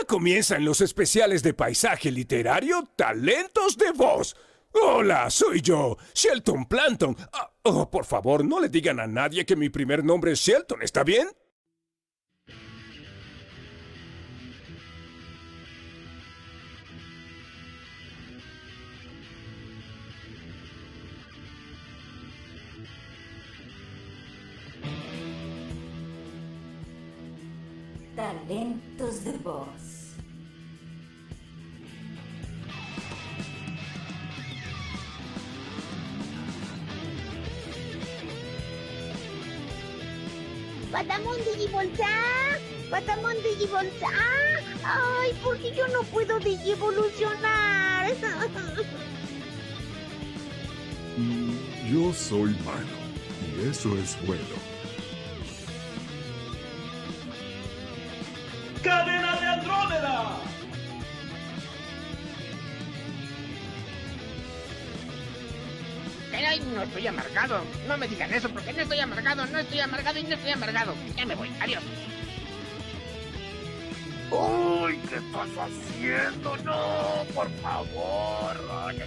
comienzan los especiales de paisaje literario Talentos de Voz. Hola, soy yo, Shelton Planton. Por favor, no le digan a nadie que mi primer nombre es Shelton, ¿está bien? Talentos de Voz. ¡Patamón Digivolta! ¡Patamón Digivolta! ¡Ay, porque yo no puedo Digivolucionar! Yo soy malo, y eso es bueno. ¡Cadena de Andrómeda! Pero no estoy amargado. No me digan eso porque no estoy amargado y no estoy amargado. Ya me voy. Adiós. ¡Uy! ¿Qué estás haciendo? ¡No! ¡Por favor! ¡Ay,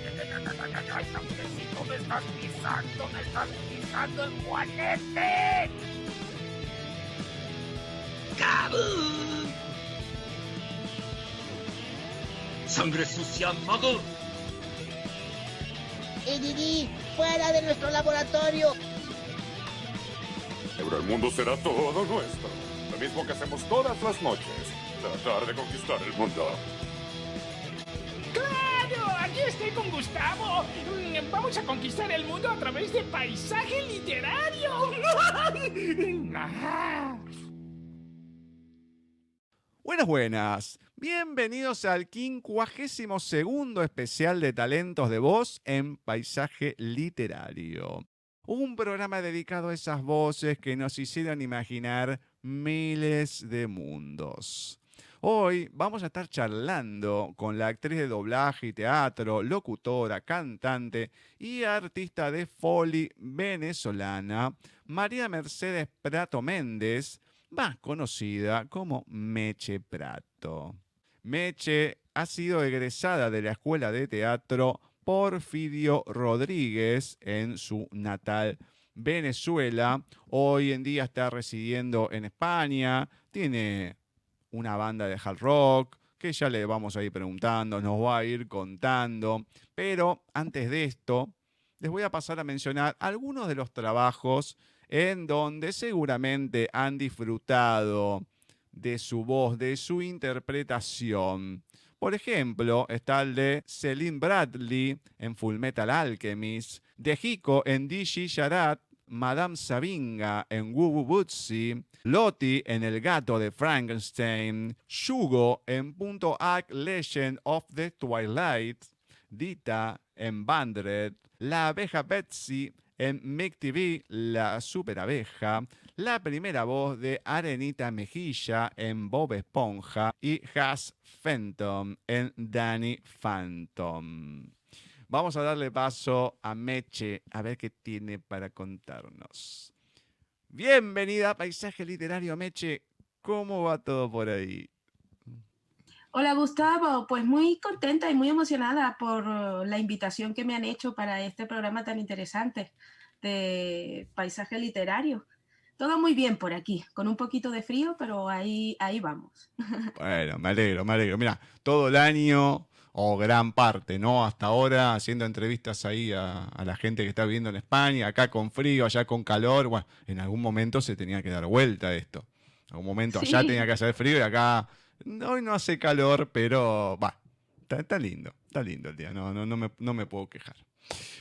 Samuelcito, me estás pisando el juanete! ¡Cabum! ¡Sangre sucia, mago! Didi, fuera de nuestro laboratorio. Pero el mundo será todo nuestro. Lo mismo que hacemos todas las noches. Tratar de conquistar el mundo. ¡Claro! Aquí estoy con Gustavo. Vamos a conquistar el mundo a través de paisaje literario. Buenas. Bienvenidos al 52º especial de Talentos de Voz en Paisaje Literario. Un programa dedicado a esas voces que nos hicieron imaginar miles de mundos. Hoy vamos a estar charlando con la actriz de doblaje y teatro, locutora, cantante y artista de Foley venezolana, María Mercedes Prato Méndez, más conocida como Meche Prato. Meche ha sido egresada de la Escuela de Teatro Porfirio Rodríguez en su natal Venezuela. Hoy en día está residiendo en España, tiene una banda de hard rock que ya le vamos a ir preguntando, nos va a ir contando. Pero antes de esto, les voy a pasar a mencionar algunos de los trabajos en donde seguramente han disfrutado de su voz, de su interpretación. Por ejemplo, está el de Celine Bradley en Fullmetal Alchemist, de Hiko en DJ Yarat, Madame Savinga en Woo Woo Bootsy, Lottie en El gato de Frankenstein, Shugo en .ac Legend of the Twilight, Dita en Bandred, la abeja Betsy en Mick TV, la super abeja, la primera voz de Arenita Mejilla en Bob Esponja y Has Phantom en Danny Phantom. Vamos a darle paso a Meche a ver qué tiene para contarnos. Bienvenida a Paisaje Literario, Meche. ¿Cómo va todo por ahí? Hola Gustavo, pues muy contenta y muy emocionada por la invitación que me han hecho para este programa tan interesante de paisaje literario. Todo muy bien por aquí, con un poquito de frío, pero ahí vamos. Bueno, me alegro. Mira, todo el año, o gran parte, ¿no? Hasta ahora, haciendo entrevistas ahí a la gente que está viviendo en España, acá con frío, allá con calor. Bueno, en algún momento se tenía que dar vuelta esto. En algún momento allá tenía que hacer frío y acá hoy no hace calor, pero va, está lindo el día, no me puedo quejar.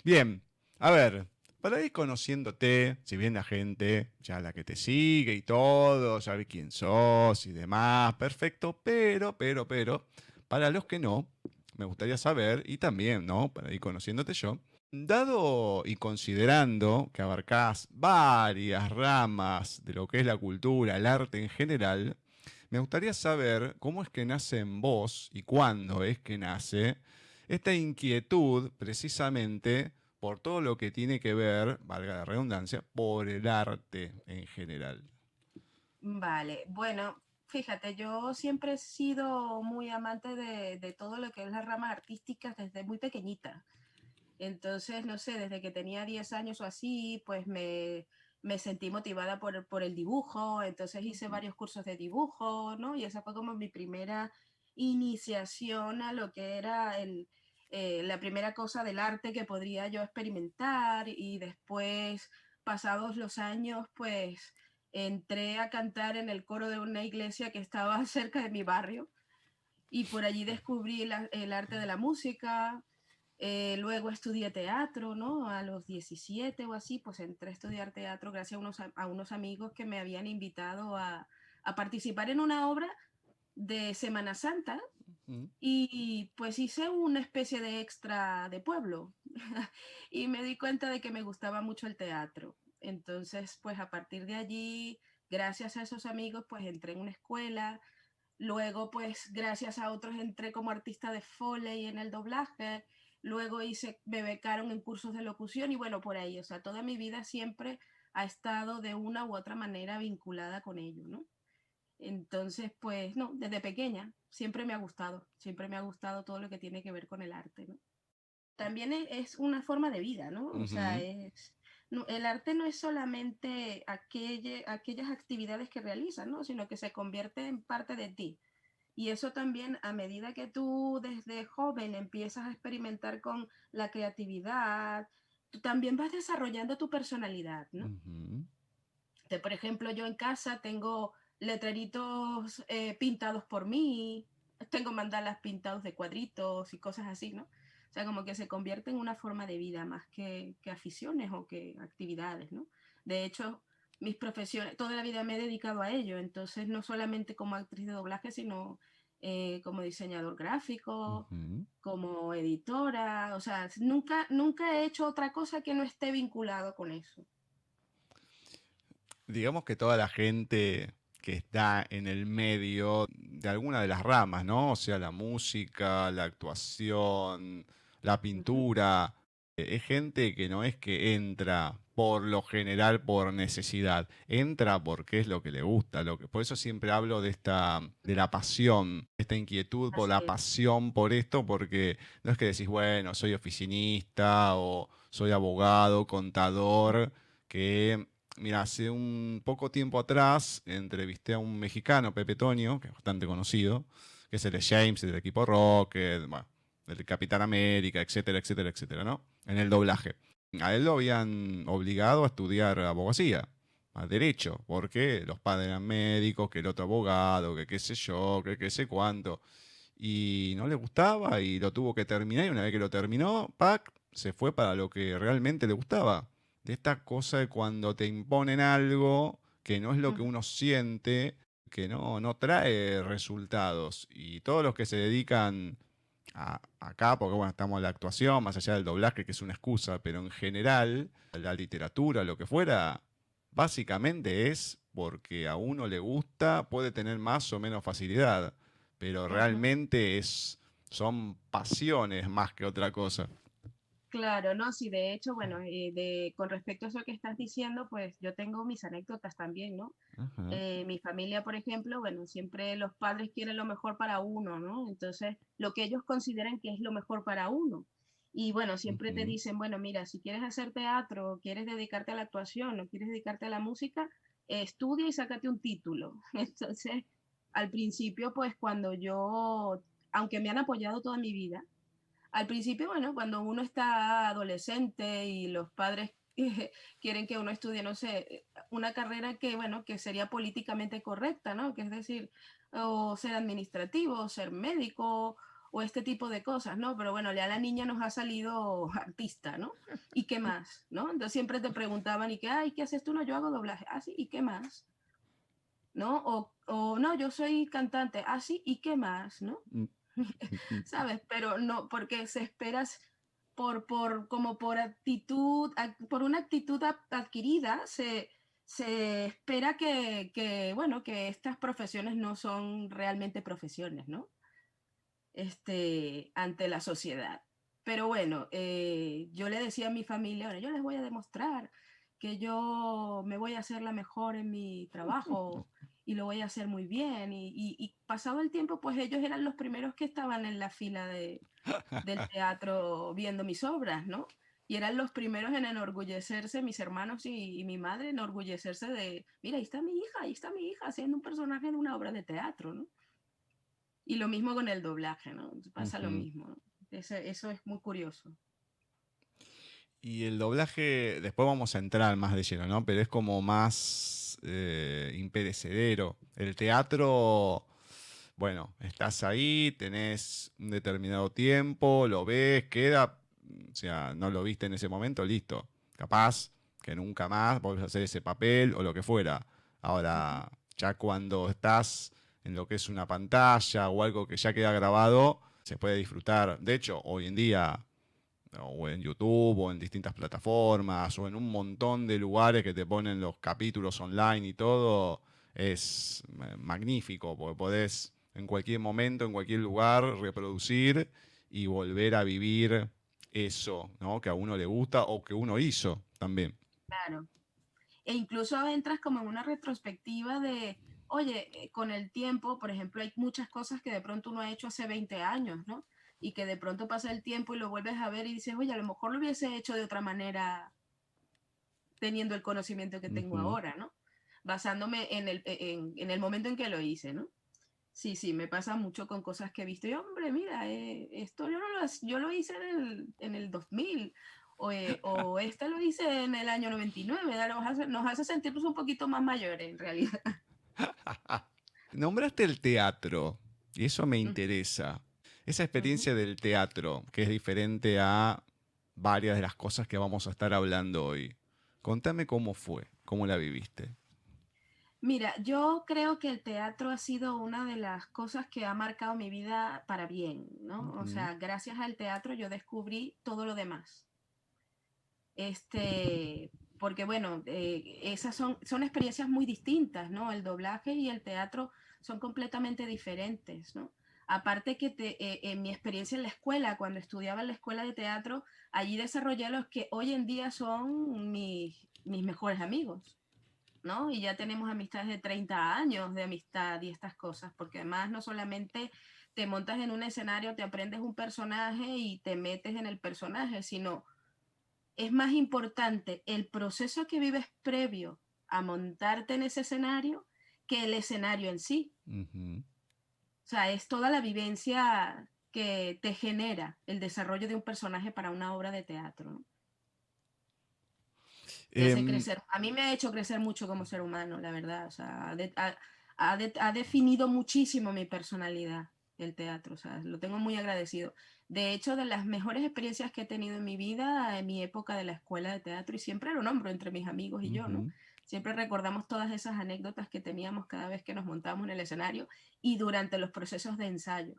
Bien, a ver, para ir conociéndote, si bien la gente, ya la que te sigue y todo, sabe quién sos y demás, perfecto, pero, para los que no, me gustaría saber, y también, ¿no? Para ir conociéndote yo, dado y considerando que abarcás varias ramas de lo que es la cultura, el arte en general, me gustaría saber cómo es que nace en vos y cuándo es que nace esta inquietud precisamente por todo lo que tiene que ver, valga la redundancia, por el arte en general. Vale, bueno, Fíjate, yo siempre he sido muy amante de todo lo que es las ramas artísticas desde muy pequeñita. Entonces, no sé, desde que tenía 10 años o así, pues me sentí motivada por el dibujo, entonces hice varios cursos de dibujo, ¿no? Y esa fue como mi primera iniciación a lo que era la primera cosa del arte que podría yo experimentar y después, pasados los años, pues entré a cantar en el coro de una iglesia que estaba cerca de mi barrio y por allí descubrí el arte de la música. Luego estudié teatro, ¿no? A los 17 o así, pues entré a estudiar teatro gracias a unos amigos que me habían invitado a participar en una obra de Semana Santa y pues hice una especie de extra de pueblo y me di cuenta de que me gustaba mucho el teatro. Entonces, pues a partir de allí, gracias a esos amigos, pues entré en una escuela. Luego, pues gracias a otros entré como artista de Foley en el doblaje. Luego me becaron en cursos de locución y bueno, por ahí, o sea, toda mi vida siempre ha estado de una u otra manera vinculada con ello, ¿no? Entonces, pues no, desde pequeña siempre me ha gustado todo lo que tiene que ver con el arte, ¿no? También es una forma de vida, ¿no? O sea, Ujú. el arte no es solamente aquellas actividades que realizas, ¿no? Sino que se convierte en parte de ti. Y eso también, a medida que tú desde joven empiezas a experimentar con la creatividad, tú también vas desarrollando tu personalidad, ¿no? Ujú. Por ejemplo, yo en casa tengo letreritos pintados por mí, tengo mandalas pintados de cuadritos y cosas así, ¿no? O sea, como que se convierte en una forma de vida más que aficiones o que actividades, ¿no? De hecho, mis profesiones, toda la vida me he dedicado a ello, entonces no solamente como actriz de doblaje, sino como diseñador gráfico, Ujú. como editora, o sea, nunca he hecho otra cosa que no esté vinculado con eso. Digamos que toda la gente que está en el medio de alguna de las ramas, ¿no? O sea, la música, la actuación, la Ujú. pintura, es gente que no es que entra por lo general por necesidad, entra porque es lo que le gusta, por eso siempre hablo de la pasión, esta inquietud por Así la es. pasión por esto, porque no es que decís, bueno, soy oficinista o soy abogado, contador, que mira, hace un poco tiempo atrás entrevisté a un mexicano, Pepe Toño, que es bastante conocido, que es el de James, del equipo Rocket, bueno, del Capitán América, etcétera, etcétera, etcétera, ¿no? En el doblaje. A él lo habían obligado a estudiar abogacía, a derecho, porque los padres eran médicos, que el otro abogado, que qué sé yo, que qué sé cuánto. Y no le gustaba y lo tuvo que terminar y una vez que lo terminó, ¡pac! Se fue para lo que realmente le gustaba. De esta cosa de cuando te imponen algo que no es lo que Ujú. uno siente, que no trae resultados. Y todos los que se dedican acá, porque bueno, estamos en la actuación, más allá del doblaje, que es una excusa, pero en general, la literatura, lo que fuera, básicamente es porque a uno le gusta, puede tener más o menos facilidad, pero Ujú. realmente son pasiones más que otra cosa. Claro, no, sí, de hecho, bueno, con respecto a eso que estás diciendo, pues yo tengo mis anécdotas también, ¿no? Ajá. Mi familia, por ejemplo, bueno, siempre los padres quieren lo mejor para uno, ¿no? Entonces, lo que ellos consideran que es lo mejor para uno. Y bueno, siempre te Ujú. dicen, bueno, mira, si quieres hacer teatro, quieres dedicarte a la actuación, o quieres dedicarte a la música, estudia y sácate un título. Entonces, al principio, pues cuando aunque me han apoyado toda mi vida, al principio, bueno, cuando uno está adolescente y los padres quieren que uno estudie, no sé, una carrera que, bueno, que sería políticamente correcta, ¿no? Que es decir, o ser administrativo, o ser médico, o este tipo de cosas, ¿no? Pero bueno, ya la niña nos ha salido artista, ¿no? ¿Y qué más? ¿No? Entonces siempre te preguntaban, ¿y qué? Ay, ¿qué haces tú? No, yo hago doblaje. Ah, sí, ¿y qué más? ¿No? O no, yo soy cantante. Ah, sí, ¿y qué más? ¿No? ¿Sabes? Pero no, porque se esperas como por actitud, por una actitud adquirida, se espera bueno, que estas profesiones no son realmente profesiones, ¿no? Ante la sociedad. Pero bueno, yo le decía a mi familia, bueno, yo les voy a demostrar que yo me voy a hacer la mejor en mi trabajo y lo voy a hacer muy bien. Y pasado el tiempo, pues ellos eran los primeros que estaban en la fila del teatro viendo mis obras, ¿no? Y eran los primeros en enorgullecerse, mis hermanos y mi madre, enorgullecerse de, mira, ahí está mi hija haciendo un personaje de una obra de teatro, ¿no? Y lo mismo con el doblaje, ¿no? Pasa lo mismo, ¿no? Eso es muy curioso. Y el doblaje, después vamos a entrar más de lleno, ¿no? Pero es como más imperecedero. El teatro, bueno, estás ahí, tenés un determinado tiempo, lo ves, queda, o sea, no lo viste en ese momento, listo. Capaz que nunca más volvés a hacer ese papel o lo que fuera. Ahora, ya cuando estás en lo que es una pantalla o algo que ya queda grabado, se puede disfrutar. De hecho, hoy en día, o en YouTube, o en distintas plataformas, o en un montón de lugares que te ponen los capítulos online y todo, es magnífico, porque podés en cualquier momento, en cualquier lugar, reproducir y volver a vivir eso, ¿no? Que a uno le gusta o que uno hizo también. Claro. E incluso entras como en una retrospectiva de, oye, con el tiempo, por ejemplo, hay muchas cosas que de pronto uno ha hecho hace 20 años, ¿no? Y que de pronto pasa el tiempo y lo vuelves a ver y dices, oye, a lo mejor lo hubiese hecho de otra manera teniendo el conocimiento que tengo ahora, ¿no? Basándome en el momento en que lo hice, ¿no? Sí, me pasa mucho con cosas que he visto. Y, hombre, mira, esto yo lo hice en el 2000, o este lo hice en el año 99. Nos hace sentirnos un poquito más mayores, en realidad. Nombraste el teatro, y eso me interesa. Esa experiencia del teatro, que es diferente a varias de las cosas que vamos a estar hablando hoy. Contame cómo fue, cómo la viviste. Mira, yo creo que el teatro ha sido una de las cosas que ha marcado mi vida para bien, ¿no? O sea, gracias al teatro yo descubrí todo lo demás. Porque bueno, esas son experiencias muy distintas, ¿no? El doblaje y el teatro son completamente diferentes, ¿no? Aparte que en mi experiencia en la escuela, cuando estudiaba en la escuela de teatro, allí desarrollé los que hoy en día son mis mejores amigos, ¿no? Y ya tenemos amistades de 30 años de amistad y estas cosas, porque además no solamente te montas en un escenario, te aprendes un personaje y te metes en el personaje, sino es más importante el proceso que vives previo a montarte en ese escenario que el escenario en sí. O sea, es toda la vivencia que te genera el desarrollo de un personaje para una obra de teatro, ¿no? Te hace crecer. A mí me ha hecho crecer mucho como ser humano, la verdad. O sea, ha definido muchísimo mi personalidad el teatro. O sea, lo tengo muy agradecido. De hecho, de las mejores experiencias que he tenido en mi vida, en mi época de la escuela de teatro, y siempre lo nombro entre mis amigos y yo, ¿no? Siempre recordamos todas esas anécdotas que teníamos cada vez que nos montábamos en el escenario y durante los procesos de ensayo.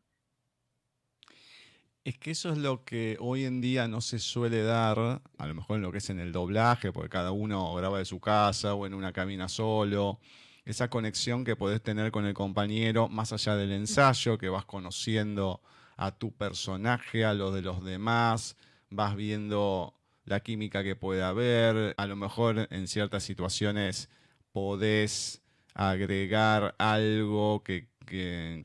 Es que eso es lo que hoy en día no se suele dar, a lo mejor en lo que es en el doblaje, porque cada uno graba de su casa o en una cabina solo. Esa conexión que podés tener con el compañero, más allá del ensayo, que vas conociendo a tu personaje, a los de los demás, vas viendo la química que puede haber. A lo mejor en ciertas situaciones podés agregar algo que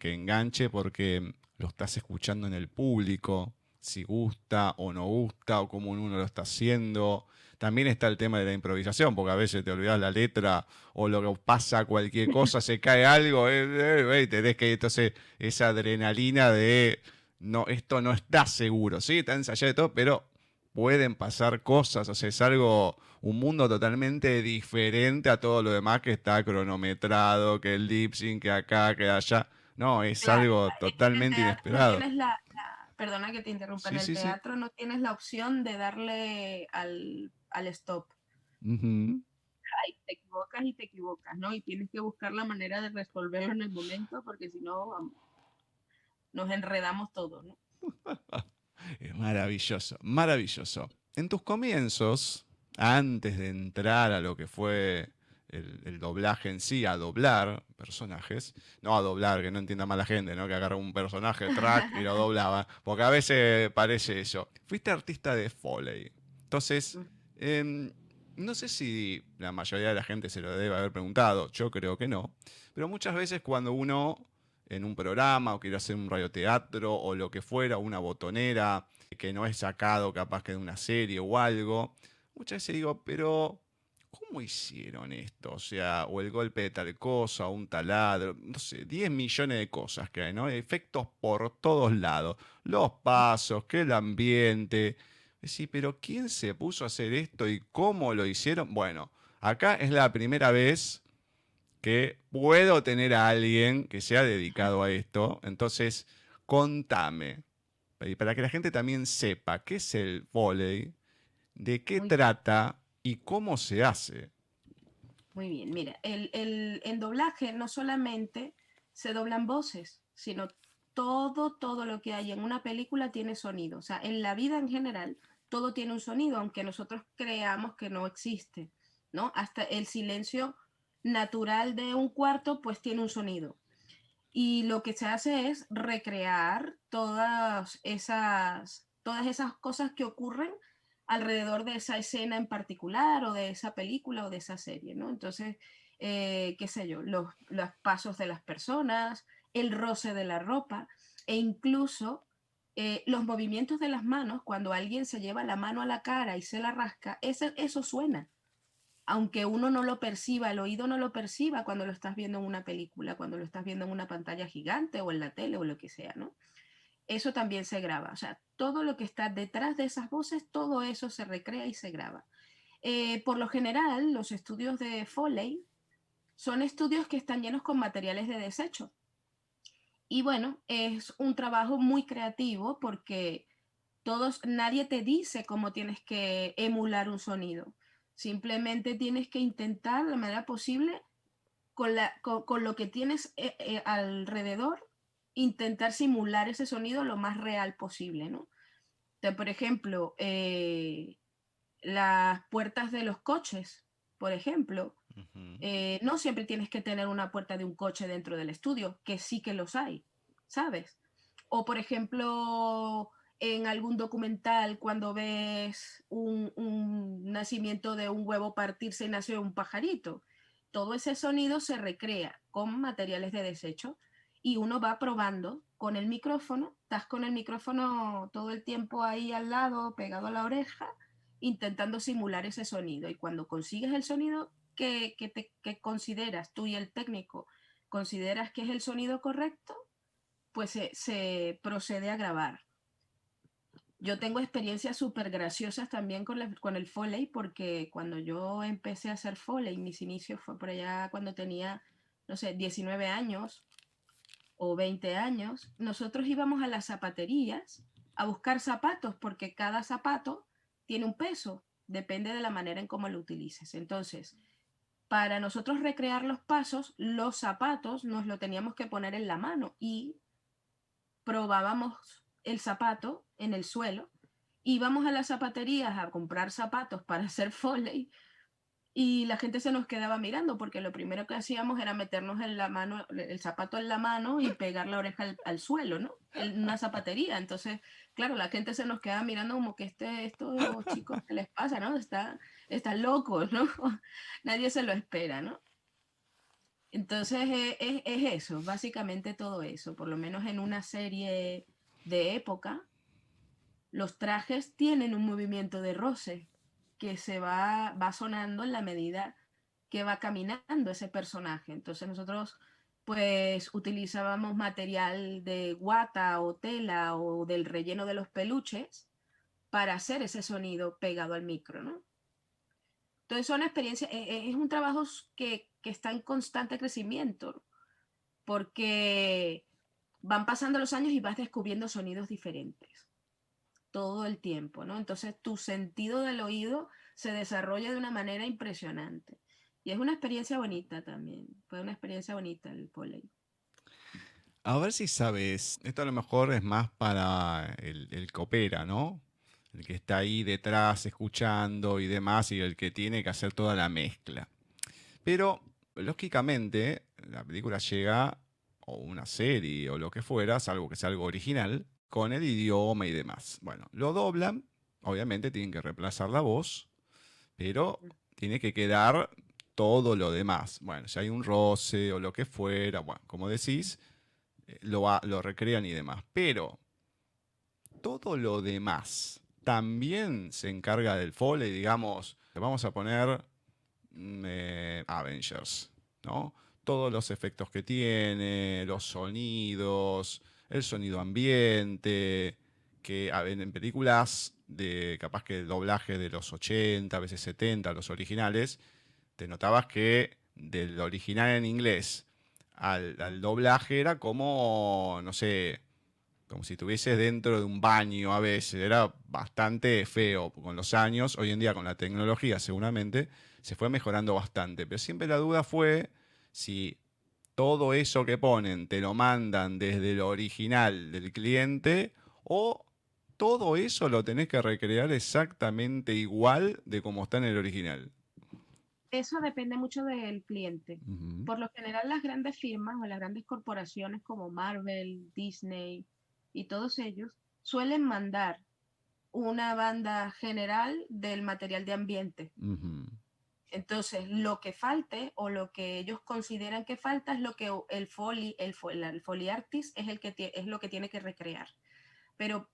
enganche porque lo estás escuchando en el público, si gusta o no gusta, o cómo uno lo está haciendo. También está el tema de la improvisación, porque a veces te olvidas la letra o lo que pasa cualquier cosa, se cae algo, tenés que, entonces, esa adrenalina de, no, esto no está seguro, sí, está ensayado y todo, pero pueden pasar cosas, o sea, es algo, un mundo totalmente diferente a todo lo demás que está cronometrado, que el lip sync, que acá, que allá. No, es algo totalmente inesperado. Perdona que te interrumpa, en el teatro no tienes la opción de darle al stop. Ay, te equivocas, ¿no? Y tienes que buscar la manera de resolverlo en el momento, porque si no, vamos, nos enredamos todos, ¿no? Es maravilloso, maravilloso. En tus comienzos, antes de entrar a lo que fue el doblaje en sí, a doblar personajes, no a doblar, que no entienda mal la gente, ¿no? Que agarra un personaje, track, y lo doblaba, porque a veces parece eso. Fuiste artista de Foley. Entonces, No sé si la mayoría de la gente se lo debe haber preguntado, yo creo que no, pero muchas veces cuando uno en un programa o quiere hacer un radioteatro o lo que fuera, una botonera que no es sacado capaz que de una serie o algo, muchas veces digo, pero ¿cómo hicieron esto? O sea, o el golpe de tal cosa, o un taladro, no sé, 10 millones de cosas que hay, ¿no? Efectos por todos lados, los pasos, que el ambiente. Sí, pero ¿quién se puso a hacer esto y cómo lo hicieron? Bueno, acá es la primera vez que puedo tener a alguien que se ha dedicado a esto. Entonces, contame, y para que la gente también sepa qué es el vóley, de qué Muy, trata y cómo se hace. muy bien, mira, en doblaje no solamente se doblan voces, sino todo lo que hay en una película tiene sonido. O sea, en la vida en general, todo tiene un sonido, aunque nosotros creamos que no existe, ¿no? Hasta el silencio natural de un cuarto, pues tiene un sonido. Y lo que se hace es recrear todas esas cosas que ocurren alrededor de esa escena en particular o de esa película o de esa serie, ¿no? Entonces, qué sé yo, los pasos de las personas, el roce de la ropa e incluso los movimientos de las manos, cuando alguien se lleva la mano a la cara y se la rasca, eso suena. Aunque uno no lo perciba, el oído no lo perciba cuando lo estás viendo en una película, cuando lo estás viendo en una pantalla gigante o en la tele o lo que sea, ¿no? Eso también se graba. O sea, todo lo que está detrás de esas voces, todo eso se recrea y se graba. Por lo general, los estudios de Foley son estudios que están llenos con materiales de desecho. Y bueno, es un trabajo muy creativo porque nadie te dice cómo tienes que emular un sonido. Simplemente tienes que intentar de la manera posible con lo que tienes alrededor, intentar simular ese sonido lo más real posible, ¿no? Entonces, por ejemplo, las puertas de los coches, por ejemplo, no siempre tienes que tener una puerta de un coche dentro del estudio, que sí que los hay, ¿sabes? O, por ejemplo, en algún documental, cuando ves un nacimiento de un huevo partirse y nació un pajarito, todo ese sonido se recrea con materiales de desecho y uno va probando con el micrófono, estás con el micrófono todo el tiempo ahí al lado, pegado a la oreja, intentando simular ese sonido. Y cuando consigues el sonido que consideras, tú y el técnico consideras que es el sonido correcto, pues se procede a grabar. Yo tengo experiencias súper graciosas también con el Foley, porque cuando yo empecé a hacer Foley, mis inicios fue por allá cuando tenía, no sé, 19 años o 20 años, nosotros íbamos a las zapaterías a buscar zapatos, porque cada zapato tiene un peso, depende de la manera en cómo lo utilices. Entonces, para nosotros recrear los pasos, los zapatos nos lo teníamos que poner en la mano y probábamos el zapato en el suelo, íbamos a las zapaterías a comprar zapatos para hacer Foley y la gente se nos quedaba mirando porque lo primero que hacíamos era meternos en la mano, el zapato en la mano y pegar la oreja al suelo, ¿no? En una zapatería. Entonces, claro, la gente se nos quedaba mirando como que estos chicos, ¿qué les pasa, no? Están locos, ¿no? Nadie se lo espera, ¿no? Entonces es eso, básicamente todo eso, por lo menos en una serie de época, los trajes tienen un movimiento de roce que va sonando en la medida que va caminando ese personaje. Entonces nosotros pues utilizábamos material de guata o tela o del relleno de los peluches para hacer ese sonido pegado al micro, ¿no? Entonces son experiencias, es un trabajo que está en constante crecimiento, porque van pasando los años y vas descubriendo sonidos diferentes todo el tiempo, ¿no? Entonces tu sentido del oído se desarrolla de una manera impresionante. Y es una experiencia bonita también, fue una experiencia bonita el Foley. A ver si sabes, esto a lo mejor es más para el que opera, ¿no? El que está ahí detrás escuchando y demás y el que tiene que hacer toda la mezcla. Pero, lógicamente, la película llega, o una serie o lo que fuera, salvo que sea algo original, con el idioma y demás. Bueno, lo doblan, obviamente tienen que reemplazar la voz, pero tiene que quedar todo lo demás. Bueno, si hay un roce o lo que fuera, bueno, como decís, lo recrean y demás. Pero todo lo demás también se encarga del Foley, digamos, vamos a poner Avengers, ¿no? Todos los efectos que tiene, los sonidos, el sonido ambiente, que en películas de capaz que el doblaje de los 80, a veces 70, los originales, te notabas que del original en inglés al doblaje era como, no sé, como si estuvieses dentro de un baño a veces. Era bastante feo con los años. Hoy en día con la tecnología seguramente se fue mejorando bastante. Pero siempre la duda fue si todo eso que ponen te lo mandan desde el original del cliente o todo eso lo tenés que recrear exactamente igual de como está en el original. Eso depende mucho del cliente. Por lo general, las grandes firmas o las grandes corporaciones como Marvel, Disney y todos ellos suelen mandar una banda general del material de ambiente. Entonces, lo que falte o lo que ellos consideran que falta es lo que el Foley Artist es lo que tiene que recrear. Pero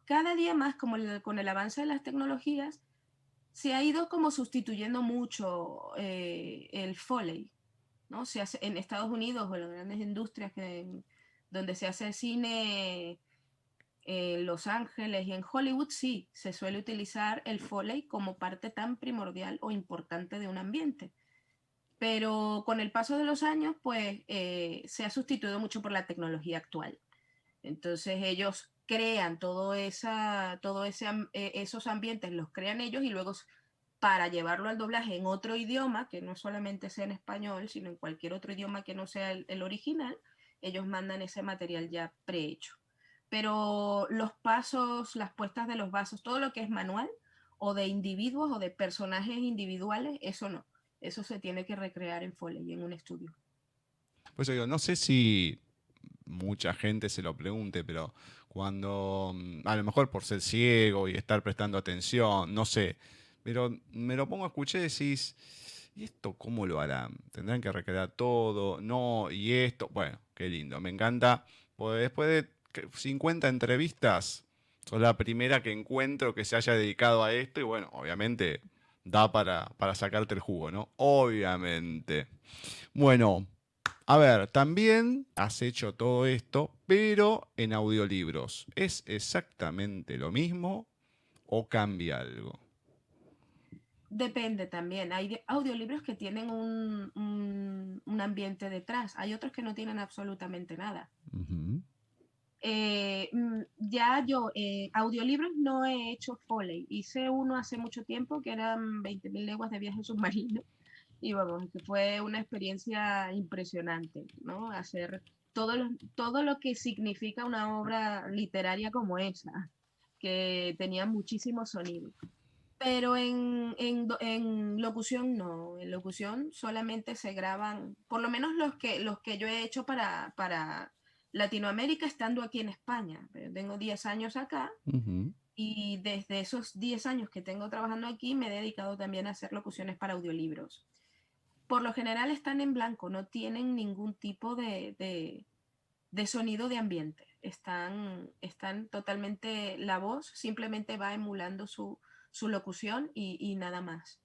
cada día más, con el avance de las tecnologías, se ha ido como sustituyendo mucho el Foley, ¿no? Se hace en Estados Unidos o en las grandes industrias donde se hace cine en Los Ángeles y en Hollywood, sí, se suele utilizar el Foley como parte tan primordial o importante de un ambiente. Pero con el paso de los años, pues se ha sustituido mucho por la tecnología actual. Entonces ellos crean esos ambientes, los crean ellos y luego para llevarlo al doblaje en otro idioma, que no solamente sea en español, sino en cualquier otro idioma que no sea el original, ellos mandan ese material ya prehecho. Pero los pasos, las puestas de los vasos, todo lo que es manual o de individuos o de personajes individuales, eso no. Eso se tiene que recrear en Foley, en un estudio. Pues yo no sé si mucha gente se lo pregunte, pero cuando, a lo mejor por ser ciego y estar prestando atención, no sé, pero me lo pongo a escuchar y decís, ¿y esto cómo lo harán? ¿Tendrán que recrear todo? No, y esto, bueno, qué lindo, me encanta, pues después de 50 entrevistas, sos la primera que encuentro que se haya dedicado a esto y bueno, obviamente da para sacarte el jugo, ¿no? Obviamente. Bueno, a ver, también has hecho todo esto, pero en audiolibros. ¿Es exactamente lo mismo o cambia algo? Depende también. Hay audiolibros que tienen un ambiente detrás. Hay otros que no tienen absolutamente nada. Ya yo, audiolibros no he hecho Foley. Hice uno hace mucho tiempo que eran 20.000 leguas de viaje submarino. Y vamos, que fue una experiencia impresionante, ¿no? Hacer todo lo que significa una obra literaria como esa, que tenía muchísimo sonido. Pero en locución no, en locución solamente se graban, por lo menos los que yo he hecho para Latinoamérica estando aquí en España. Tengo 10 años acá y desde esos 10 años que tengo trabajando aquí me he dedicado también a hacer locuciones para audiolibros. Por lo general están en blanco, no tienen ningún tipo de sonido de ambiente. Están totalmente, la voz simplemente va emulando su locución y nada más.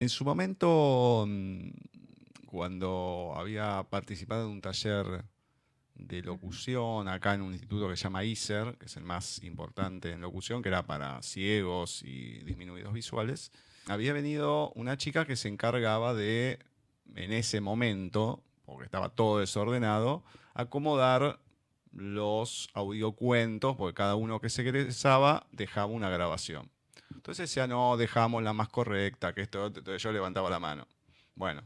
En su momento, cuando había participado en un taller de locución acá en un instituto que se llama ISER, que es el más importante en locución, que era para ciegos y disminuidos visuales, había venido una chica que se encargaba de, en ese momento, porque estaba todo desordenado, acomodar los audiocuentos, porque cada uno que se egresaba dejaba una grabación. Entonces decía, no, dejamos la más correcta, que esto. Entonces yo levantaba la mano. Bueno,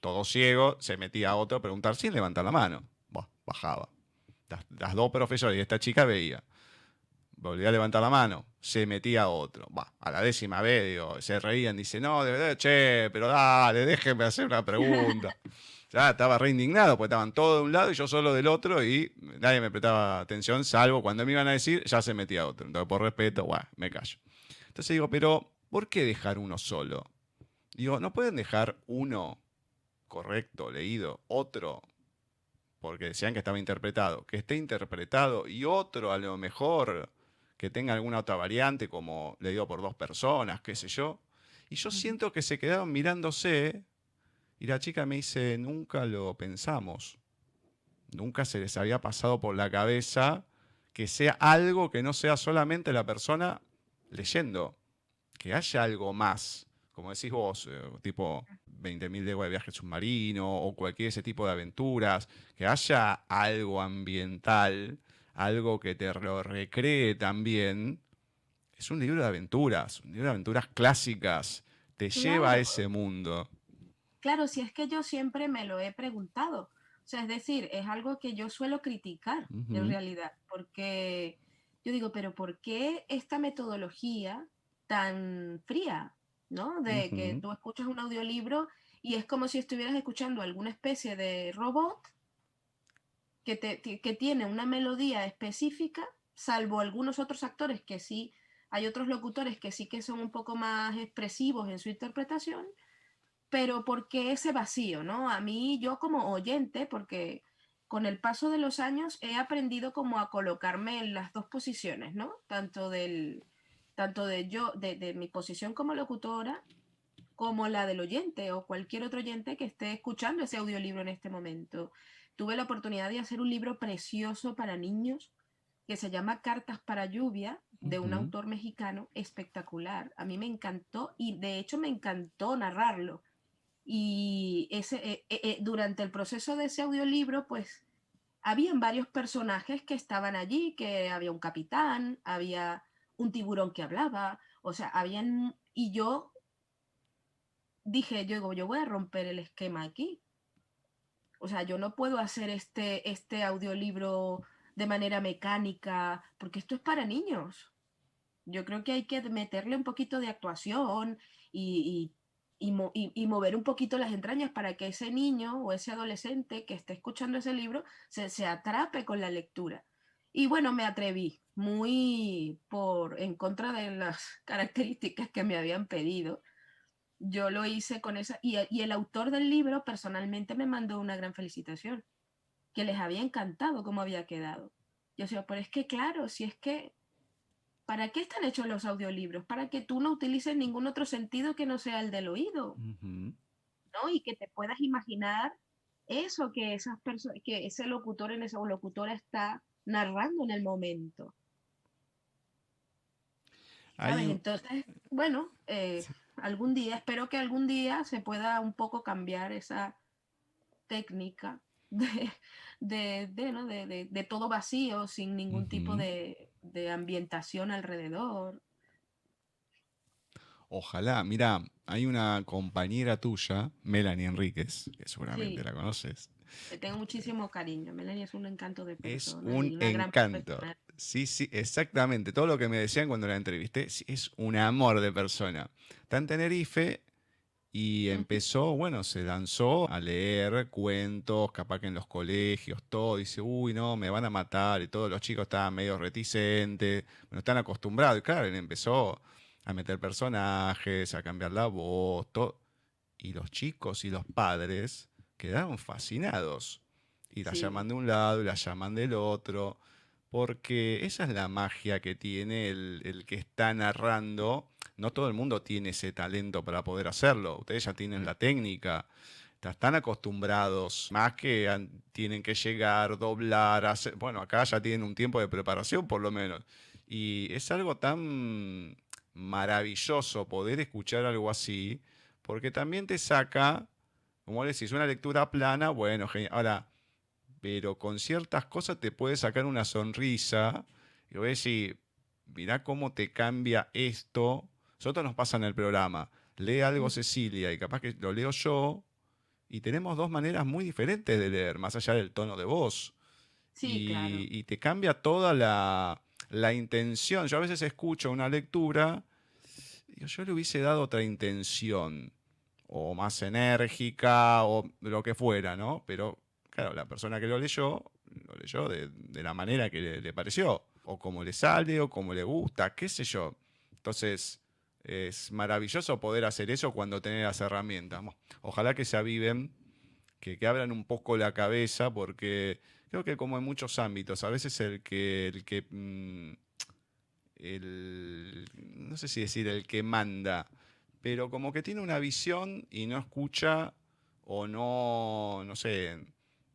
todo ciego, se metía a otro a preguntar sin levantar la mano. Bajaba. Las dos profesores y esta chica veía. Volvía a levantar la mano, se metía a otro. A la 10ª vez, digo, se reían, dice, no, de verdad, che, pero dale, déjenme hacer una pregunta. Ya estaba re indignado, porque estaban todos de un lado y yo solo del otro y nadie me prestaba atención, salvo cuando me iban a decir, ya se metía a otro. Entonces, por respeto, me callo. Entonces digo, pero ¿por qué dejar uno solo? Digo, ¿no pueden dejar uno correcto, leído, otro, porque decían que estaba interpretado, que esté interpretado y otro a lo mejor que tenga alguna otra variante, como leído por 2 personas, qué sé yo? Y yo siento que se quedaron mirándose y la chica me dice, nunca lo pensamos, nunca se les había pasado por la cabeza que sea algo que no sea solamente la persona leyendo, que haya algo más, como decís vos, tipo 20.000 leguas de viaje submarino o cualquier ese tipo de aventuras, que haya algo ambiental, algo que te lo recree también. Es un libro de aventuras, un libro de aventuras clásicas, te lleva a ese mundo. Claro, si es que yo siempre me lo he preguntado. O sea, es decir, es algo que yo suelo criticar en realidad, porque yo digo, pero ¿por qué esta metodología tan fría, ¿no? De que tú escuchas un audiolibro y es como si estuvieras escuchando alguna especie de robot que tiene una melodía específica, salvo algunos otros actores que sí, hay otros locutores que sí que son un poco más expresivos en su interpretación, pero ¿por qué ese vacío, no? A mí, yo como oyente, porque con el paso de los años he aprendido como a colocarme en las dos posiciones, ¿no? Tanto de mi posición como locutora, como la del oyente o cualquier otro oyente que esté escuchando ese audiolibro en este momento. Tuve la oportunidad de hacer un libro precioso para niños que se llama Cartas para Lluvia, de un autor mexicano espectacular. A mí me encantó y de hecho me encantó narrarlo. Y durante el proceso de ese audiolibro, pues, habían varios personajes que estaban allí, que había un capitán, había un tiburón que hablaba, o sea, y yo dije, yo voy a romper el esquema aquí. O sea, yo no puedo hacer este audiolibro de manera mecánica, porque esto es para niños. Yo creo que hay que meterle un poquito de actuación y mover un poquito las entrañas para que ese niño o ese adolescente que esté escuchando ese libro se atrape con la lectura. Y bueno, me atreví, muy en contra de las características que me habían pedido. Yo lo hice con esa, y el autor del libro personalmente me mandó una gran felicitación, que les había encantado cómo había quedado. Yo decía, pero es que claro, si es que ¿para qué están hechos los audiolibros? Para que tú no utilices ningún otro sentido que no sea el del oído, ¿no? Y que te puedas imaginar eso que que ese locutor o locutora está narrando en el momento. ¿Sabes? Entonces, bueno, algún día, espero que algún día se pueda un poco cambiar esa técnica de todo vacío, sin ningún tipo de ambientación alrededor. Ojalá, mira, hay una compañera tuya, Melanie Enríquez, que seguramente Sí. la conoces. Le tengo muchísimo cariño. Melanie es un encanto de persona. Es un y una gran encanto. profesional. Sí, sí, exactamente. Todo lo que me decían cuando la entrevisté, sí, es un amor de persona. Está en Tenerife y empezó, bueno, se lanzó a leer cuentos, capaz que en los colegios, todo. Dice, uy, no, me van a matar. Y todos los chicos estaban medio reticentes, bueno, están acostumbrados. Y claro, él empezó a meter personajes, a cambiar la voz, todo. Y los chicos y los padres quedaron fascinados. Y la llaman de un lado y la llaman del otro. Porque esa es la magia que tiene el que está narrando. No todo el mundo tiene ese talento para poder hacerlo. Ustedes ya tienen la técnica. Están acostumbrados. Más que tienen que llegar, doblar, hacer. Bueno, acá ya tienen un tiempo de preparación por lo menos. Y es algo tan maravilloso poder escuchar algo así. Porque también te saca, como decís, una lectura plana. Bueno, genial. Ahora, pero con ciertas cosas te puede sacar una sonrisa y voy a decir, mirá cómo te cambia esto. Nosotros nos pasa en el programa, lee algo Cecilia y capaz que lo leo yo y tenemos dos maneras muy diferentes de leer, más allá del tono de voz. Sí, claro. Y te cambia toda la intención. Yo a veces escucho una lectura y digo, yo le hubiese dado otra intención, o más enérgica, o lo que fuera, ¿no? Pero claro, la persona que lo leyó de la manera que le pareció, o como le sale, o como le gusta, qué sé yo. Entonces, Es maravilloso poder hacer eso cuando tenés las herramientas. Ojalá que se aviven, que abran un poco la cabeza, porque creo que como en muchos ámbitos, a veces no sé si decir el que manda, pero como que tiene una visión y no escucha o no sé,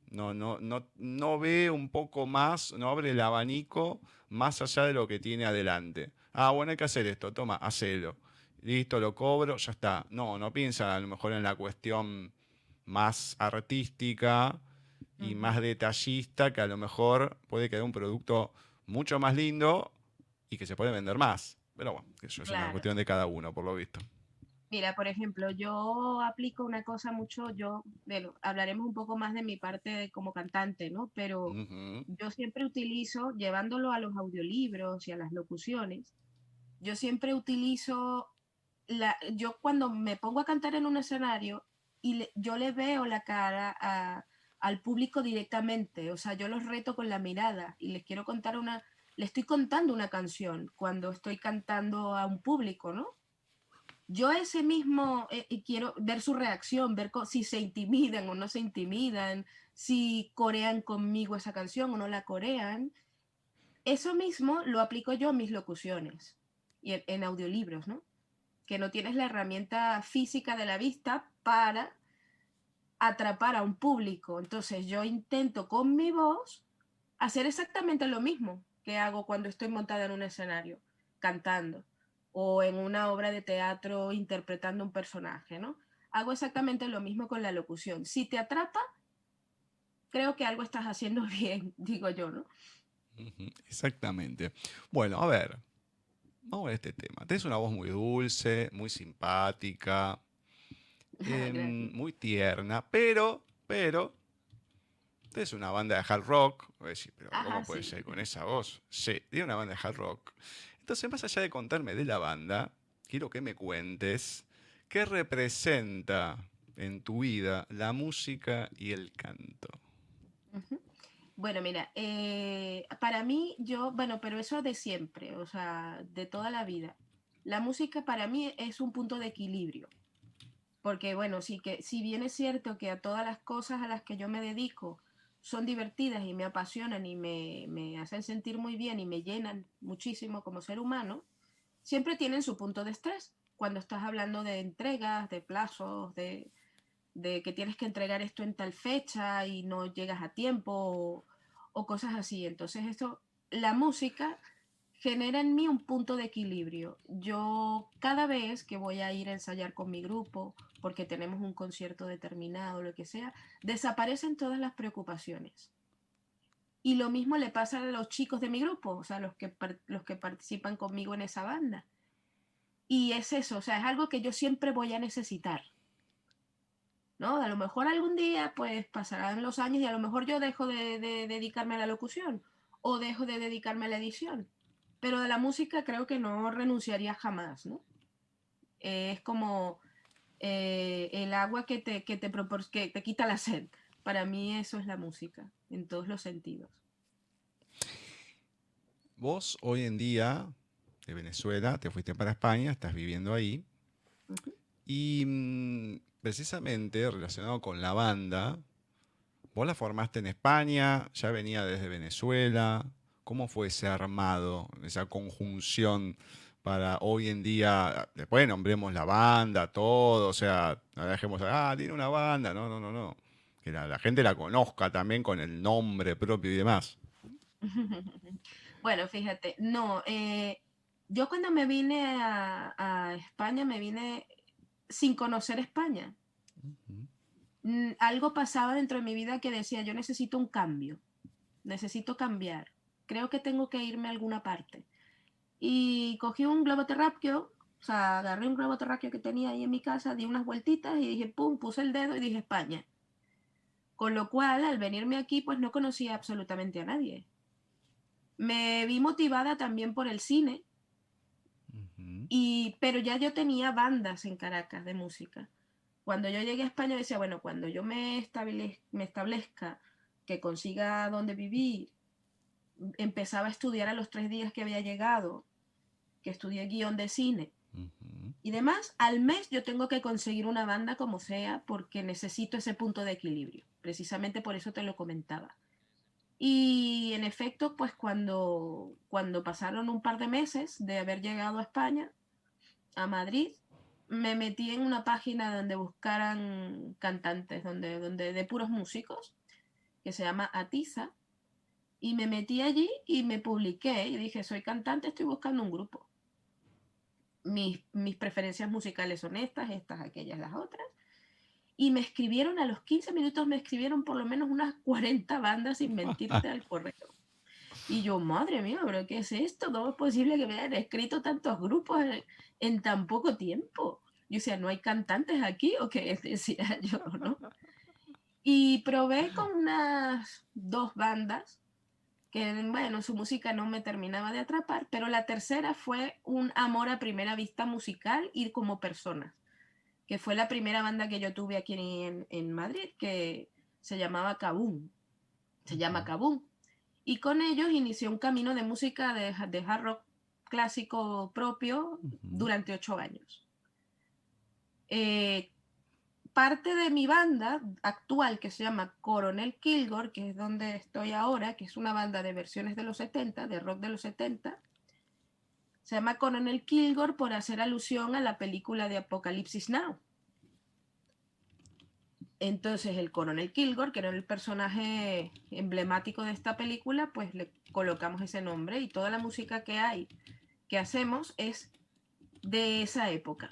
no ve un poco más, no abre el abanico más allá de lo que tiene adelante. Ah, bueno, hay que hacer esto, toma, hacelo. Listo, lo cobro, ya está. No piensa a lo mejor en la cuestión más artística y más detallista, que a lo mejor puede quedar un producto mucho más lindo y que se puede vender más. Pero bueno, eso es una Claro. cuestión de cada uno, por lo visto. Mira, por ejemplo, yo aplico una cosa mucho, bueno, hablaremos un poco más de mi parte como cantante, ¿no? Pero Ujú. yo siempre utilizo, llevándolo a los audiolibros y a las locuciones, yo siempre utilizo, yo cuando me pongo a cantar en un escenario y yo le veo la cara al público directamente, o sea, yo los reto con la mirada y les quiero contar le estoy contando una canción cuando estoy cantando a un público, ¿no? Yo ese mismo, y quiero ver su reacción, ver si se intimidan o no se intimidan, si corean conmigo esa canción o no la corean. Eso mismo lo aplico yo en mis locuciones y en audiolibros, ¿no? Que no tienes la herramienta física de la vista para atrapar a un público. Entonces yo intento con mi voz hacer exactamente lo mismo que hago cuando estoy montada en un escenario, cantando, o en una obra de teatro interpretando un personaje, ¿no? Hago exactamente lo mismo con la locución. Si te atrapa, creo que algo estás haciendo bien, digo yo, ¿no? Ujú, exactamente. Bueno, a ver, vamos a ver este tema. Tenés una voz muy dulce, muy simpática, Gracias. muy tierna, pero tenés una banda de hard rock. Voy a decir, pero ¿cómo Ajá, puede sí. ser con esa voz? Sí, tiene una banda de hard rock. Entonces, más allá de contarme de la banda, quiero que me cuentes qué representa en tu vida la música y el canto. Ujú. Bueno, mira, para mí, bueno, pero eso de siempre, o sea, de toda la vida. La música para mí es un punto de equilibrio, porque bueno, sí que si bien es cierto que a todas las cosas a las que yo me dedico son divertidas y me apasionan y me hacen sentir muy bien y me llenan muchísimo como ser humano, siempre tienen su punto de estrés. Cuando estás hablando de entregas, de plazos, de que tienes que entregar esto en tal fecha y no llegas a tiempo o cosas así. Entonces la música genera en mí un punto de equilibrio. Yo cada vez que voy a ir a ensayar con mi grupo, porque tenemos un concierto determinado, lo que sea, desaparecen todas las preocupaciones. Y lo mismo le pasa a los chicos de mi grupo, o sea, los que participan conmigo en esa banda. Y es eso, o sea, es algo que yo siempre voy a necesitar. ¿No? A lo mejor algún día pues pasarán los años y a lo mejor yo dejo de dedicarme a la locución o dejo de dedicarme a la edición, pero de la música creo que no renunciaría jamás, ¿no? Es como el agua que te quita la sed. Para mí eso es la música, en todos los sentidos. Vos hoy en día, de Venezuela, te fuiste para España, estás viviendo ahí, Ujú. y precisamente relacionado con la banda, vos la formaste en España, ya venía desde Venezuela. ¿Cómo fue ese armado, esa conjunción para hoy en día? Después nombremos la banda, todo, o sea, no dejemos, tiene una banda, no. Que la gente la conozca también con el nombre propio y demás. Bueno, fíjate, no, yo cuando me vine a España me vine sin conocer España. Algo pasaba dentro de mi vida que decía, yo necesito un cambio, necesito cambiar, creo que tengo que irme a alguna parte. Y cogí un globo terráqueo, o sea, agarré un globo terráqueo que tenía ahí en mi casa, di unas vueltitas y dije, pum, puse el dedo y dije España. Con lo cual, al venirme aquí, pues no conocía absolutamente a nadie. Me vi motivada también por el cine, Ujú. pero ya yo tenía bandas en Caracas de música. Cuando yo llegué a España decía, bueno, cuando yo me establezca, que consiga dónde vivir, empezaba a estudiar a los 3 días que había llegado, que estudié guión de cine, y demás, al mes yo tengo que conseguir una banda como sea porque necesito ese punto de equilibrio. Precisamente por eso te lo comentaba. Y en efecto, pues cuando pasaron un par de meses de haber llegado a España, a Madrid, me metí en una página donde buscaran cantantes, donde de puros músicos, que se llama Atiza, y me metí allí y me publiqué y dije, soy cantante, estoy buscando un grupo. Mis preferencias musicales son estas, aquellas, las otras. Y me escribieron, a los 15 minutos me escribieron por lo menos unas 40 bandas sin mentirte al correo. Y yo, madre mía, ¿pero qué es esto? ¿Cómo es posible que me hayan escrito tantos grupos en tan poco tiempo? Yo decía, ¿no hay cantantes aquí o qué? Decía yo, ¿no? Y probé con unas 2 bandas que, bueno, su música no me terminaba de atrapar, pero la tercera fue un amor a primera vista musical y como personas, que fue la primera banda que yo tuve aquí en Madrid, que se llamaba Kabum. Se llama Kabum. Y con ellos inicié un camino de música de hard rock clásico propio durante 8 años. Parte de mi banda actual, que se llama Coronel Kilgore, que es donde estoy ahora, que es una banda de versiones de los 70, de rock de los 70, se llama Coronel Kilgore por hacer alusión a la película de Apocalipsis Now. Entonces el Coronel Kilgore, que era el personaje emblemático de esta película, pues le colocamos ese nombre y toda la música que hacemos es de esa época,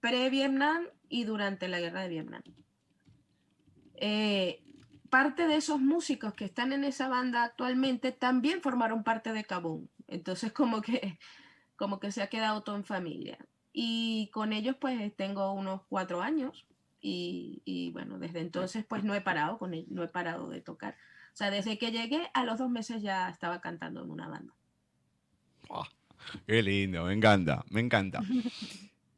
pre-Vietnam y durante la guerra de Vietnam. Parte de esos músicos que están en esa banda actualmente también formaron parte de Kabum. Entonces como que se ha quedado todo en familia. Y con ellos pues tengo unos 4 años y bueno, desde entonces pues no he parado de tocar. O sea, desde que llegué a los 2 meses ya estaba cantando en una banda. Oh, qué lindo, me encanta, me encanta.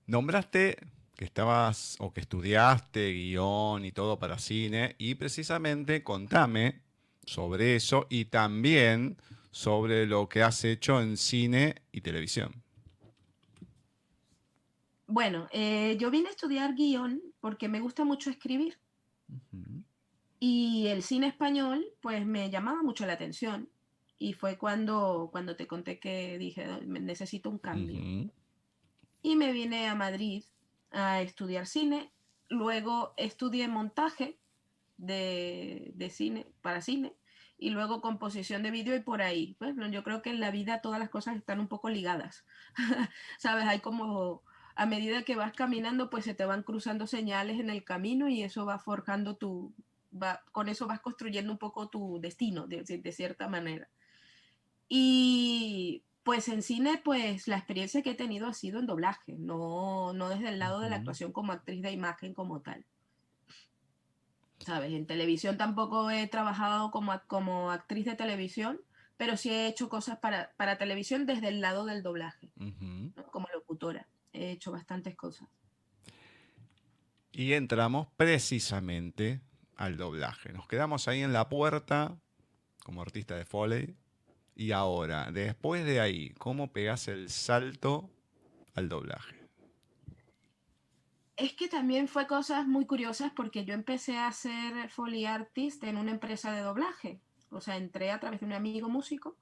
Nombraste que estabas o que estudiaste guión y todo para cine y precisamente contame sobre eso y también sobre lo que has hecho en cine y televisión. Bueno, yo vine a estudiar guión porque me gusta mucho escribir. Y el cine español pues me llamaba mucho la atención y fue cuando te conté que dije, necesito un cambio. Y me vine a Madrid a estudiar cine, luego estudié montaje de cine, para cine, y luego composición de vídeo y por ahí. Bueno, yo creo que en la vida todas las cosas están un poco ligadas, ¿sabes? Hay como, a medida que vas caminando, pues se te van cruzando señales en el camino y eso va forjando con eso vas construyendo un poco tu destino, de cierta manera. Y pues en cine, pues la experiencia que he tenido ha sido en doblaje, no desde el lado de la actuación como actriz de imagen como tal. ¿Sabes? En televisión tampoco he trabajado como actriz de televisión, pero sí he hecho cosas para televisión desde el lado del doblaje, ¿no? Como locutora. He hecho bastantes cosas. Y entramos precisamente al doblaje. Nos quedamos ahí en la puerta como artista de Foley. Y ahora, después de ahí, ¿cómo pegas el salto al doblaje? Es que también fue cosas muy curiosas porque yo empecé a ser Foley Artist en una empresa de doblaje. O sea, entré a través de un amigo músico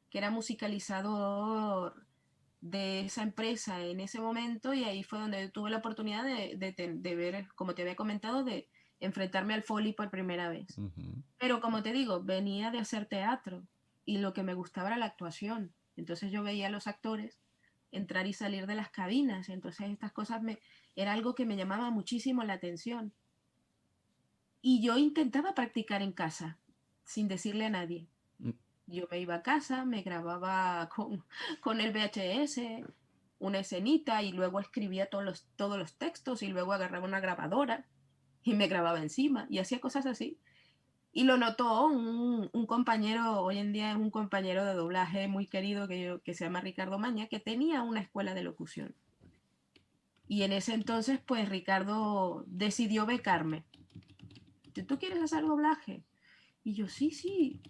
que era musicalizador de esa empresa en ese momento y ahí fue donde tuve la oportunidad de ver, como te había comentado, de enfrentarme al Foley por primera vez. Pero como te digo, venía de hacer teatro y lo que me gustaba era la actuación. Entonces yo veía a los actores entrar y salir de las cabinas. Entonces estas cosas era algo que me llamaba muchísimo la atención. Y yo intentaba practicar en casa, sin decirle a nadie. Yo me iba a casa, me grababa con el VHS, una escenita y luego escribía todos los textos y luego agarraba una grabadora y me grababa encima y hacía cosas así. Y lo notó un compañero, hoy en día es un compañero de doblaje muy querido que se llama Ricardo Maña, que tenía una escuela de locución. Y en ese entonces, pues Ricardo decidió becarme. ¿Tú quieres hacer doblaje? Y yo, sí.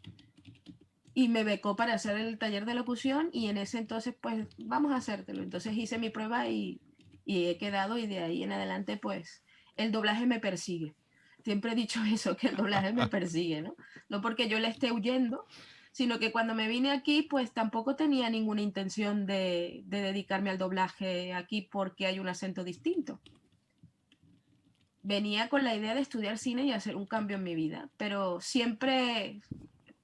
y me becó para hacer el taller de locución y en ese entonces pues vamos a hacértelo. Entonces hice mi prueba y he quedado y de ahí en adelante pues el doblaje me persigue. Siempre he dicho eso, que el doblaje me persigue, ¿no? No porque yo le esté huyendo, sino que cuando me vine aquí pues tampoco tenía ninguna intención de dedicarme al doblaje aquí porque hay un acento distinto. Venía con la idea de estudiar cine y hacer un cambio en mi vida, pero siempre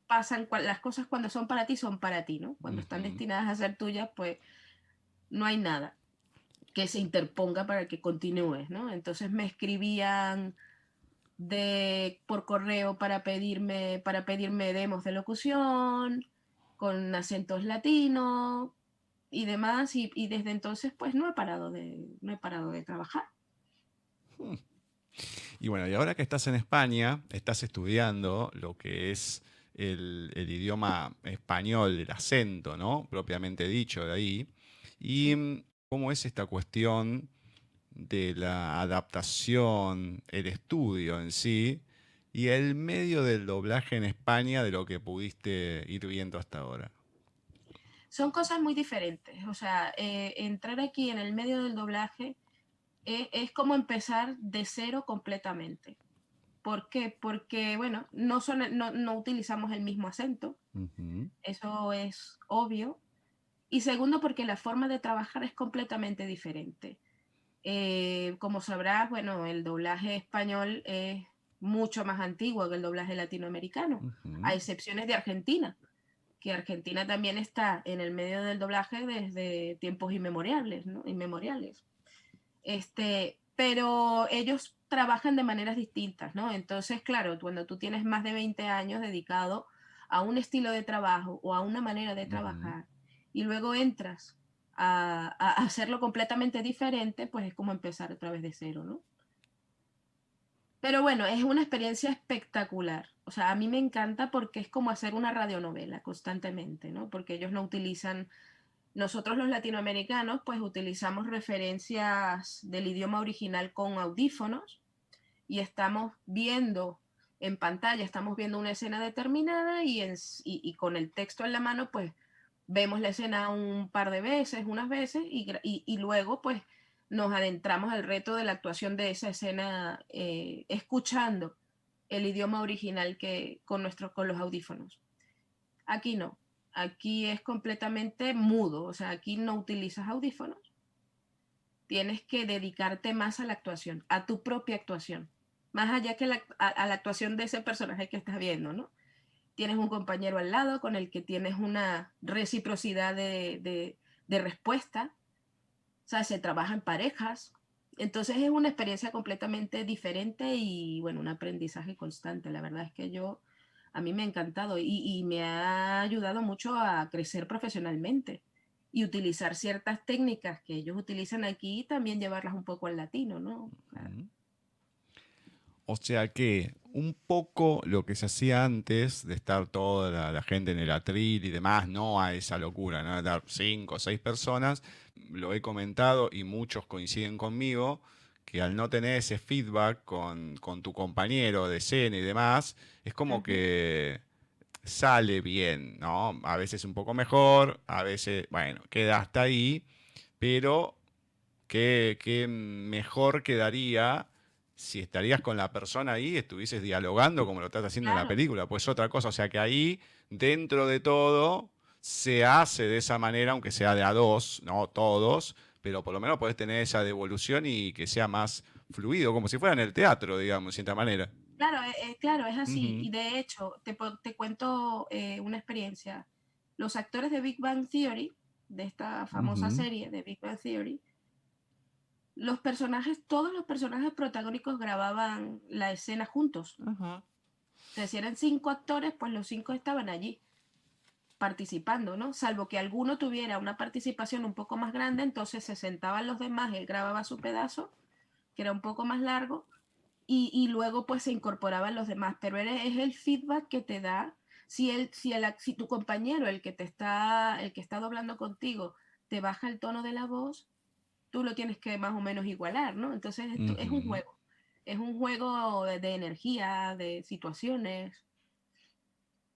pasan, las cosas cuando son para ti, ¿no? Cuando están destinadas a ser tuyas, pues no hay nada que se interponga para que continúes, ¿no? Entonces me escribían por correo para pedirme demos de locución, con acentos latinos y demás, y desde entonces pues no he parado de trabajar. Y bueno, y ahora que estás en España, estás estudiando lo que es el idioma español, el acento, ¿no? Propiamente dicho de ahí. Y cómo es esta cuestión de la adaptación, el estudio en sí, y el medio del doblaje en España de lo que pudiste ir viendo hasta ahora. Son cosas muy diferentes. O sea, entrar aquí en el medio del doblaje es como empezar de cero completamente. ¿Por qué? Porque, bueno, no utilizamos el mismo acento. Eso es obvio. Y segundo, porque la forma de trabajar es completamente diferente. Como sabrás, bueno, el doblaje español es mucho más antiguo que el doblaje latinoamericano, a excepciones de Argentina, que Argentina también está en el medio del doblaje desde tiempos inmemoriales, ¿no? Inmemoriales. Pero ellos trabajan de maneras distintas, ¿no? Entonces, claro, cuando tú tienes más de 20 años dedicado a un estilo de trabajo o a una manera de trabajar y luego entras a hacerlo completamente diferente, pues es como empezar otra vez de cero, ¿no? Pero bueno, es una experiencia espectacular. O sea, a mí me encanta porque es como hacer una radionovela constantemente, ¿no? Porque ellos no utilizan. Nosotros los latinoamericanos pues utilizamos referencias del idioma original con audífonos y estamos viendo en pantalla, estamos viendo una escena determinada y con el texto en la mano pues vemos la escena un par de veces, unas veces y luego pues nos adentramos al reto de la actuación de esa escena escuchando el idioma original con los audífonos. Aquí no. Aquí es completamente mudo, o sea, aquí no utilizas audífonos. Tienes que dedicarte más a la actuación, a tu propia actuación, más allá que a la actuación de ese personaje que estás viendo, ¿no? Tienes un compañero al lado con el que tienes una reciprocidad de respuesta, o sea, se trabaja en parejas. Entonces es una experiencia completamente diferente y, bueno, un aprendizaje constante. La verdad es que a mí me ha encantado y me ha ayudado mucho a crecer profesionalmente y utilizar ciertas técnicas que ellos utilizan aquí y también llevarlas un poco al latino, ¿no? Claro. O sea que un poco lo que se hacía antes de estar toda la gente en el atril y demás, no a esa locura, ¿no? De dar 5 o 6 personas, lo he comentado y muchos coinciden conmigo, que al no tener ese feedback con tu compañero de escena y demás, es como que sale bien, ¿no? A veces un poco mejor, a veces, bueno, queda hasta ahí, pero qué mejor quedaría si estarías con la persona ahí y estuvieses dialogando como lo estás haciendo en la película, pues otra cosa, o sea que ahí, dentro de todo, se hace de esa manera, aunque sea de a dos, no todos, pero por lo menos podés tener esa devolución y que sea más fluido, como si fuera en el teatro, digamos, de cierta manera. Claro, es así. Y de hecho, te cuento una experiencia. Los actores de Big Bang Theory, de esta famosa serie de Big Bang Theory, todos los personajes protagónicos grababan la escena juntos. Entonces, si eran 5 actores, pues los 5 estaban allí participando, ¿no? Salvo que alguno tuviera una participación un poco más grande, entonces se sentaban los demás, él grababa su pedazo, que era un poco más largo, y luego pues se incorporaban los demás, pero es el feedback que te da si tu compañero, el que está doblando contigo, te baja el tono de la voz, tú lo tienes que más o menos igualar, ¿no? Entonces es un juego de energía, de situaciones,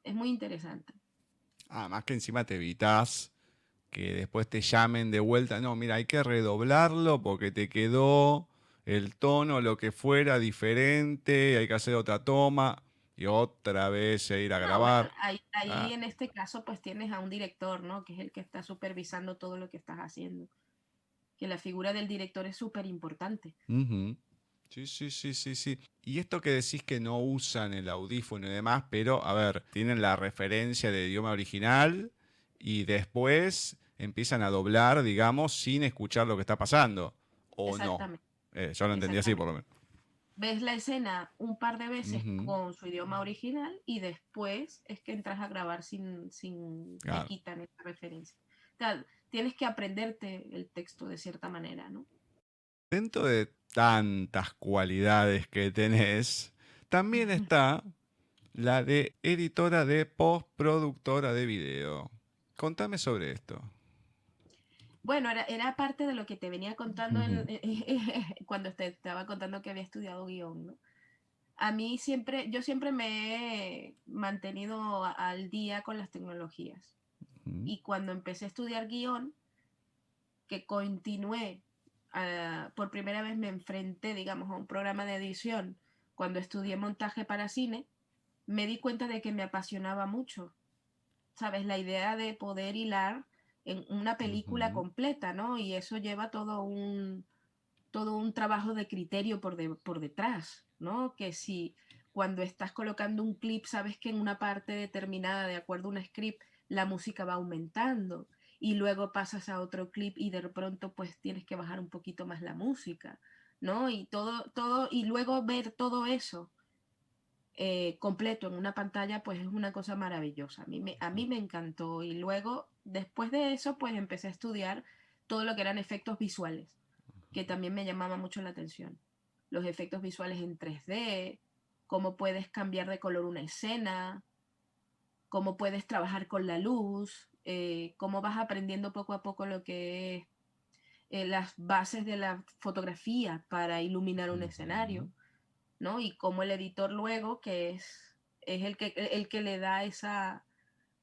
es muy interesante. Además que encima te evitas que después te llamen de vuelta. No, mira, hay que redoblarlo porque te quedó el tono, lo que fuera, diferente, hay que hacer otra toma y otra vez ir a No, bueno, grabar. ahí Ah, en este caso pues tienes a un director, ¿no? Que es el que está supervisando todo lo que estás haciendo. Que la figura del director es súper importante. ujú. Sí, sí, sí, sí, sí. Y esto que decís que no usan el audífono y demás, pero a ver, tienen la referencia del idioma original y después empiezan a doblar, digamos, sin escuchar lo que está pasando. ¿O no? Exactamente, Yo lo entendí así por lo exactamente. menos. Ves la escena un par de veces Ujú, con su idioma original y después es que entras a grabar te claro. quitan esa referencia. O sea, tienes que aprenderte el texto de cierta manera, ¿no? Dentro de tantas cualidades que tenés, también está la de editora de postproductora de video. Contame sobre esto. Bueno, era parte de lo que te venía contando Ujú, cuando te estaba contando que había estudiado guión, ¿no? Yo siempre me he mantenido al día con las tecnologías. ujú, Y cuando empecé a estudiar guión, que continué, por primera vez me enfrenté, digamos, a un programa de edición cuando estudié montaje para cine, me di cuenta de que me apasionaba mucho, ¿sabes? La idea de poder hilar en una película ujú. completa, ¿no? Y eso lleva todo un trabajo de criterio por detrás, ¿no? Que si cuando estás colocando un clip sabes que en una parte determinada, de acuerdo a un script, la música va aumentando y luego pasas a otro clip y de pronto pues tienes que bajar un poquito más la música, ¿no? Y y luego ver todo eso completo en una pantalla, pues es una cosa maravillosa. A mí me encantó y luego, después de eso, pues empecé a estudiar todo lo que eran efectos visuales, que también me llamaba mucho la atención. Los efectos visuales en 3D, cómo puedes cambiar de color una escena, cómo puedes trabajar con la luz, cómo vas aprendiendo poco a poco lo que es las bases de la fotografía para iluminar un Ujú. escenario, ¿no? Y cómo el editor luego, es el que le da esa...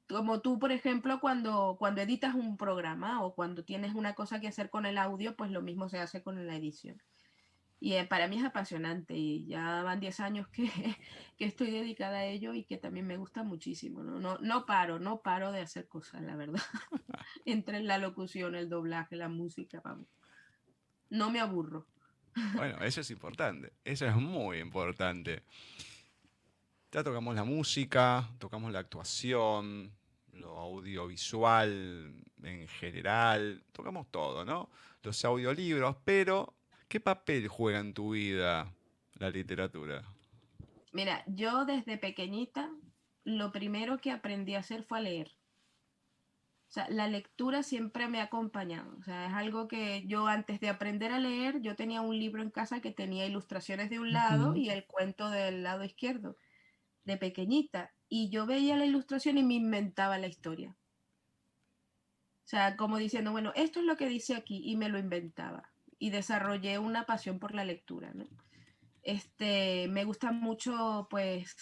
Como tú, por ejemplo, cuando editas un programa o cuando tienes una cosa que hacer con el audio, pues lo mismo se hace con la edición. Y para mí es apasionante y ya van 10 años que estoy dedicada a ello y que también me gusta muchísimo. No paro de hacer cosas, la verdad. Entre la locución, el doblaje, la música, vamos. No me aburro. Bueno, eso es importante. Eso es muy importante. Ya tocamos la música, tocamos la actuación, lo audiovisual en general, tocamos todo, ¿no? Los audiolibros, pero ¿qué papel juega en tu vida la literatura? Mira, yo desde pequeñita, lo primero que aprendí a hacer fue a leer. O sea, la lectura siempre me ha acompañado. O sea, es algo que yo antes de aprender a leer, yo tenía un libro en casa que tenía ilustraciones de un lado Ujú. y el cuento del lado izquierdo, de pequeñita. Y yo veía la ilustración y me inventaba la historia. O sea, como diciendo, bueno, esto es lo que dice aquí y me lo inventaba. Y desarrollé una pasión por la lectura, ¿no? Me gusta mucho, pues,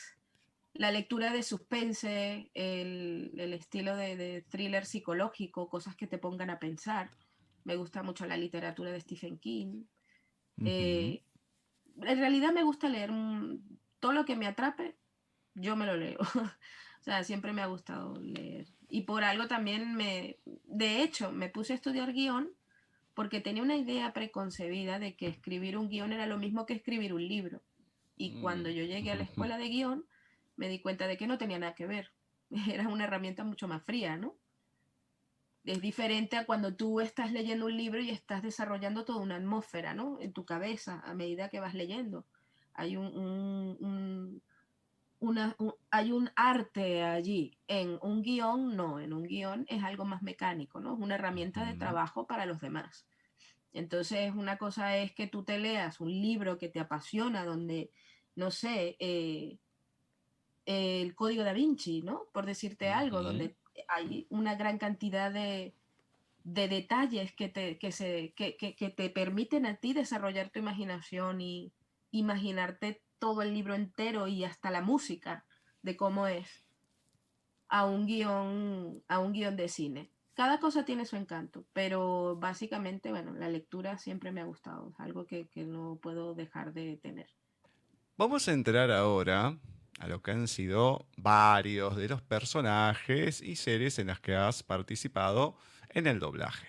la lectura de suspense, el estilo de thriller psicológico, cosas que te pongan a pensar. Me gusta mucho la literatura de Stephen King. Ujú. Eh, en realidad me gusta leer todo lo que me atrape, yo me lo leo. O sea, siempre me ha gustado leer. Y por algo también de hecho, me puse a estudiar guión porque tenía una idea preconcebida de que escribir un guión era lo mismo que escribir un libro. Y cuando Mm. yo llegué a la escuela de guión, me di cuenta de que no tenía nada que ver. Era una herramienta mucho más fría, ¿no? Es diferente a cuando tú estás leyendo un libro y estás desarrollando toda una atmósfera, ¿no? En tu cabeza a medida que vas leyendo. Hay hay un arte allí. En un guión, no. En un guión es algo más mecánico, ¿no? Es una herramienta de Ujú. trabajo para los demás. Entonces, una cosa es que tú te leas un libro que te apasiona, donde, no sé, el Código da Vinci, ¿no? Por decirte algo, Ujú. donde hay una gran cantidad de detalles que te permiten a ti desarrollar tu imaginación y imaginarte todo el libro entero y hasta la música de cómo es. a un guión de cine. Cada cosa tiene su encanto, pero básicamente, bueno, la lectura siempre me ha gustado, es algo que no puedo dejar de tener. Vamos a entrar ahora a lo que han sido varios de los personajes y series en las que has participado en el doblaje.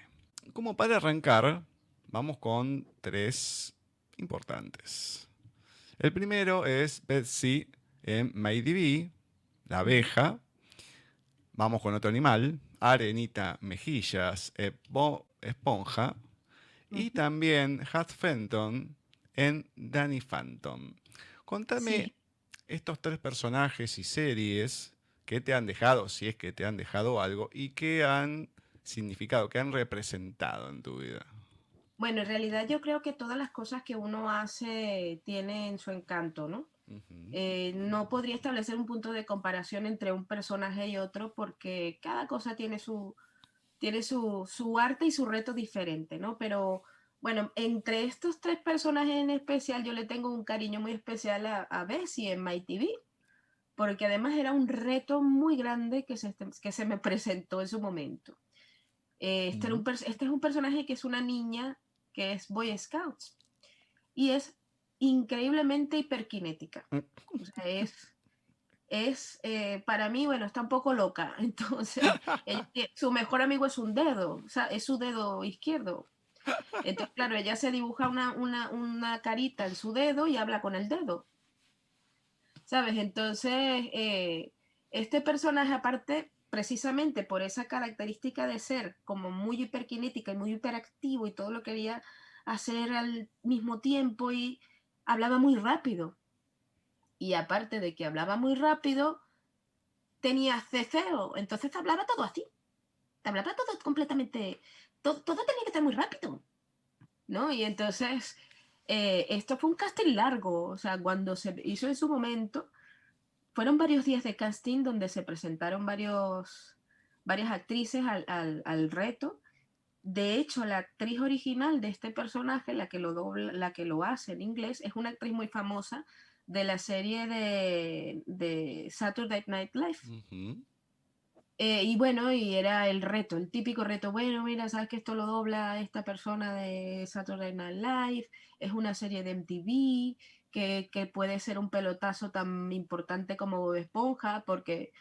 Como para arrancar, vamos con 3 importantes. El primero es Betsy en MyDB, la abeja. Vamos con otro animal, Arenita Mejillas en Bob Esponja. Y también Hat Fenton en Danny Phantom. Contame Sí. estos 3 personajes y series que te han dejado, si es que te han dejado algo, y qué han significado, qué han representado en tu vida. Bueno, en realidad yo creo que todas las cosas que uno hace tienen su encanto, ¿no? No podría establecer un punto de comparación entre un personaje y otro porque cada cosa tiene su arte y su reto diferente, ¿no? Pero bueno, entre estos 3 personajes en especial yo le tengo un cariño muy especial a Bessie en MyTV, porque además era un reto muy grande que se me presentó en su momento. Este es un personaje que es una niña que es Boy Scouts y es increíblemente hiperkinética. O sea, para mí, bueno, está un poco loca. Entonces, su mejor amigo es un dedo, o sea, es su dedo izquierdo. Entonces, claro, ella se dibuja una carita en su dedo y habla con el dedo. ¿Sabes? Entonces, este personaje, aparte, precisamente por esa característica de ser como muy hiperkinética y muy hiperactivo y todo lo quería hacer al mismo tiempo y hablaba muy rápido. Y aparte de que hablaba muy rápido, tenía ceceo, entonces te hablaba todo así. Te hablaba todo completamente, todo tenía que estar muy rápido, ¿no? Y entonces, esto fue un casting largo, o sea, cuando se hizo en su momento, fueron varios días de casting donde se presentaron varias actrices al reto. De hecho, la actriz original de este personaje, la que lo hace en inglés, es una actriz muy famosa de la serie de Saturday Night Live. Y bueno, y era el reto, el típico reto, bueno, mira, sabes que esto lo dobla esta persona de Saturday Night Live, es una serie de MTV, que puede ser un pelotazo tan importante como Bob Esponja, porque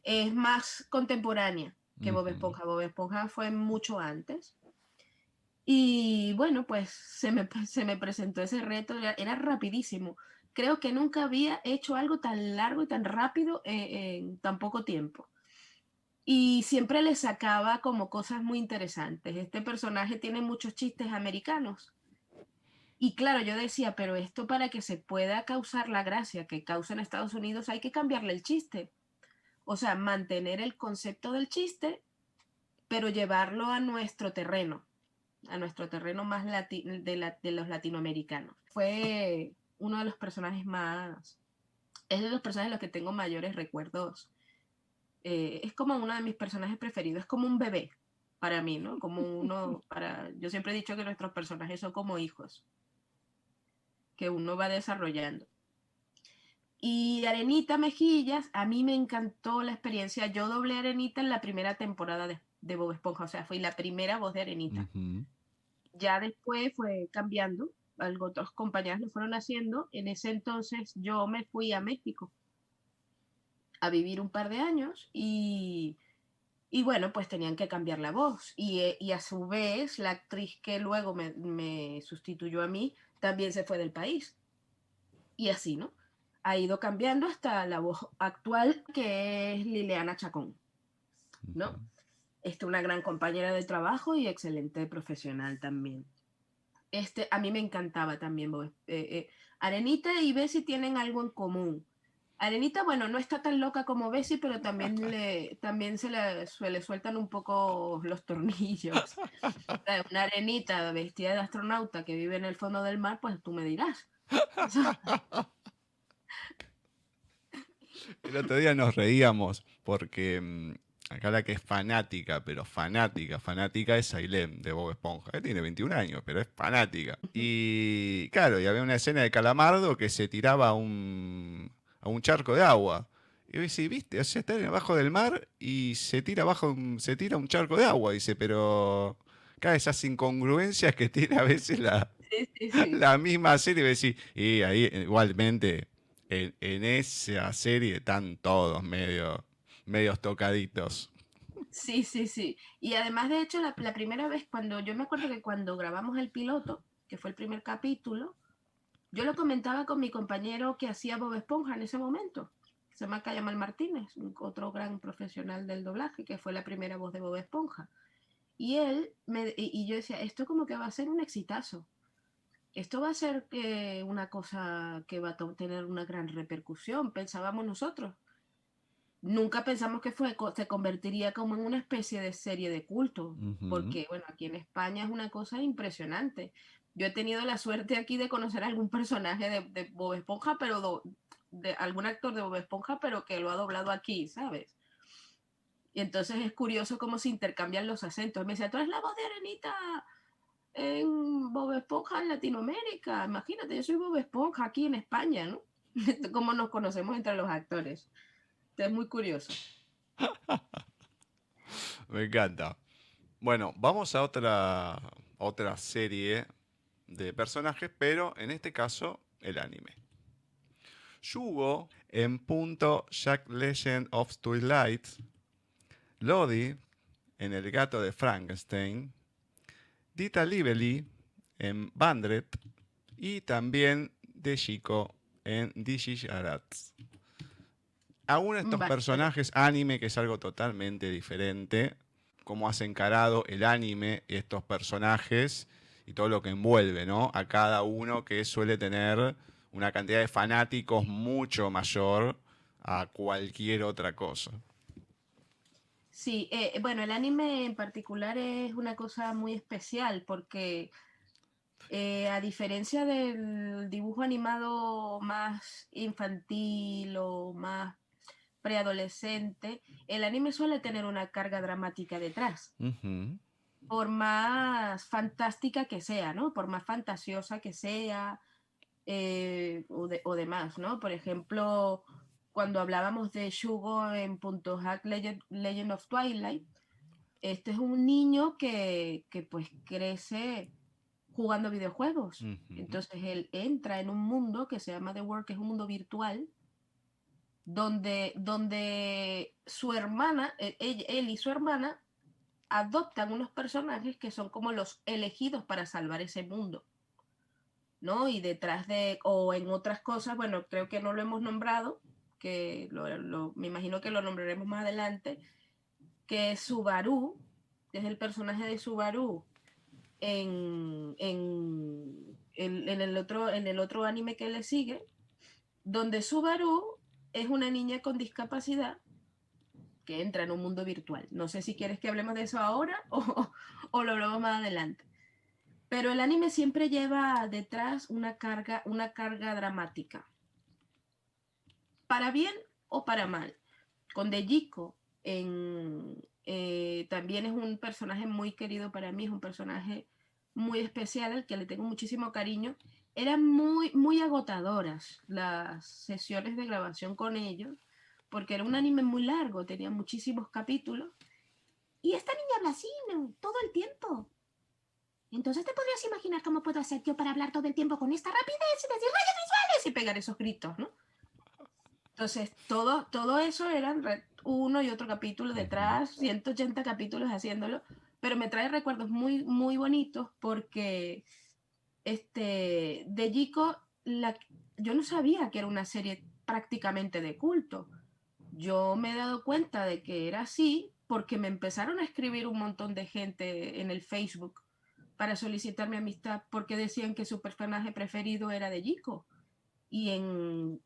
es más contemporánea que Bob Esponja. Bob Esponja fue mucho antes. Y bueno, pues se me presentó ese reto, era rapidísimo. Creo que nunca había hecho algo tan largo y tan rápido en tan poco tiempo. Y siempre le sacaba como cosas muy interesantes. Este personaje tiene muchos chistes americanos. Y claro, yo decía, pero esto para que se pueda causar la gracia que causa en Estados Unidos hay que cambiarle el chiste. O sea, mantener el concepto del chiste, pero llevarlo a nuestro terreno más de los latinoamericanos. Fue uno de los personajes es de los personajes de los que tengo mayores recuerdos. Es como uno de mis personajes preferidos, es como un bebé para mí, ¿no? Yo siempre he dicho que nuestros personajes son como hijos que uno va desarrollando. Y Arenita Mejillas, a mí me encantó la experiencia. Yo doblé a Arenita en la primera temporada de Bob Esponja, o sea, fui la primera voz de Arenita. Ya después fue cambiando, otros compañeros lo fueron haciendo. En ese entonces yo me fui a México a vivir un par de años y bueno, pues tenían que cambiar la voz. Y a su vez, la actriz que luego me sustituyó a mí también se fue del país. Y así, ¿no? Ha ido cambiando hasta la voz actual, que es Liliana Chacón, ¿no? Una gran compañera de trabajo y excelente profesional también. A mí me encantaba también. Arenita y Bessie tienen algo en común. Arenita, bueno, no está tan loca como Bessie, pero también se le sueltan un poco los tornillos. Una Arenita vestida de astronauta que vive en el fondo del mar, pues tú me dirás. El otro día nos reíamos porque acá la que es fanática, pero fanática es Ailem de Bob Esponja, que tiene 21 años, pero es fanática. Y claro, y había una escena de Calamardo que se tiraba a un charco de agua. Y dice, viste, o sea, está abajo del mar y se tira se tira un charco de agua, dice, pero cada esas incongruencias que tiene a veces Sí, sí, sí. la misma serie, y ahí igualmente en esa serie están todos medios tocaditos. Sí, sí, sí. Y además, de hecho, la primera vez yo me acuerdo que cuando grabamos el piloto, que fue el primer capítulo, yo lo comentaba con mi compañero que hacía Bob Esponja en ese momento. Se llama Cayamal Martínez, otro gran profesional del doblaje, que fue la primera voz de Bob Esponja. Y yo decía, esto como que va a ser un exitazo. Esto va a ser una cosa que va a tener una gran repercusión, pensábamos nosotros. Nunca pensamos que se convertiría como en una especie de serie de culto, porque bueno, aquí en España es una cosa impresionante. Yo he tenido la suerte aquí de conocer a algún personaje de Bob Esponja, pero de algún actor de Bob Esponja, pero que lo ha doblado aquí, ¿sabes? Y entonces es curioso cómo se intercambian los acentos. Me decía, tú eres la voz de Arenita en Bob Esponja en Latinoamérica. Imagínate, yo soy Bob Esponja aquí en España, ¿no? Cómo nos conocemos entre los actores. Es muy curioso. Me encanta. Bueno, vamos a otra serie de personajes, pero en este caso el anime. Yugo en Punto Jack Legend of Twilight, Lodi en El gato de Frankenstein, Dita Lively en Bandret y también Dejiko en Digisharads. Aún estos personajes anime, que es algo totalmente diferente, cómo has encarado el anime, estos personajes y todo lo que envuelve, ¿no? A cada uno, que suele tener una cantidad de fanáticos mucho mayor a cualquier otra cosa. Sí, bueno, el anime en particular es una cosa muy especial porque a diferencia del dibujo animado más infantil o más preadolescente, el anime suele tener una carga dramática detrás. Por más fantástica que sea, ¿no? Por más fantasiosa que sea o demás, ¿no? Por ejemplo, cuando hablábamos de Shugo en Punto Hack Legend of Twilight, este es un niño que pues crece jugando videojuegos. Entonces él entra en un mundo que se llama The World, que es un mundo virtual, donde su hermana, él y su hermana adoptan unos personajes que son como los elegidos para salvar ese mundo, ¿no? Y detrás o en otras cosas, bueno, creo que no lo hemos nombrado, que me imagino que lo nombraremos más adelante, que es Subaru, que es el personaje de Subaru en el otro anime que le sigue, donde Subaru es una niña con discapacidad que entra en un mundo virtual. No sé si quieres que hablemos de eso ahora o lo hablamos más adelante. Pero el anime siempre lleva detrás una carga dramática. Para bien o para mal. Con Dejiko también es un personaje muy querido para mí, es un personaje muy especial al que le tengo muchísimo cariño. Eran muy, muy agotadoras las sesiones de grabación con ellos, porque era un anime muy largo, tenía muchísimos capítulos. Y esta niña habla así, ¿no? Todo el tiempo. Entonces te podrías imaginar cómo puedo hacer yo para hablar todo el tiempo con esta rapidez y decir rayos visuales y pegar esos gritos, ¿no? Entonces, todo eso eran uno y otro capítulo detrás, 180 capítulos haciéndolo, pero me trae recuerdos muy, muy bonitos porque Dejiko, yo no sabía que era una serie prácticamente de culto. Yo me he dado cuenta de que era así porque me empezaron a escribir un montón de gente en el Facebook para solicitar mi amistad porque decían que su personaje preferido era Dejiko. Y en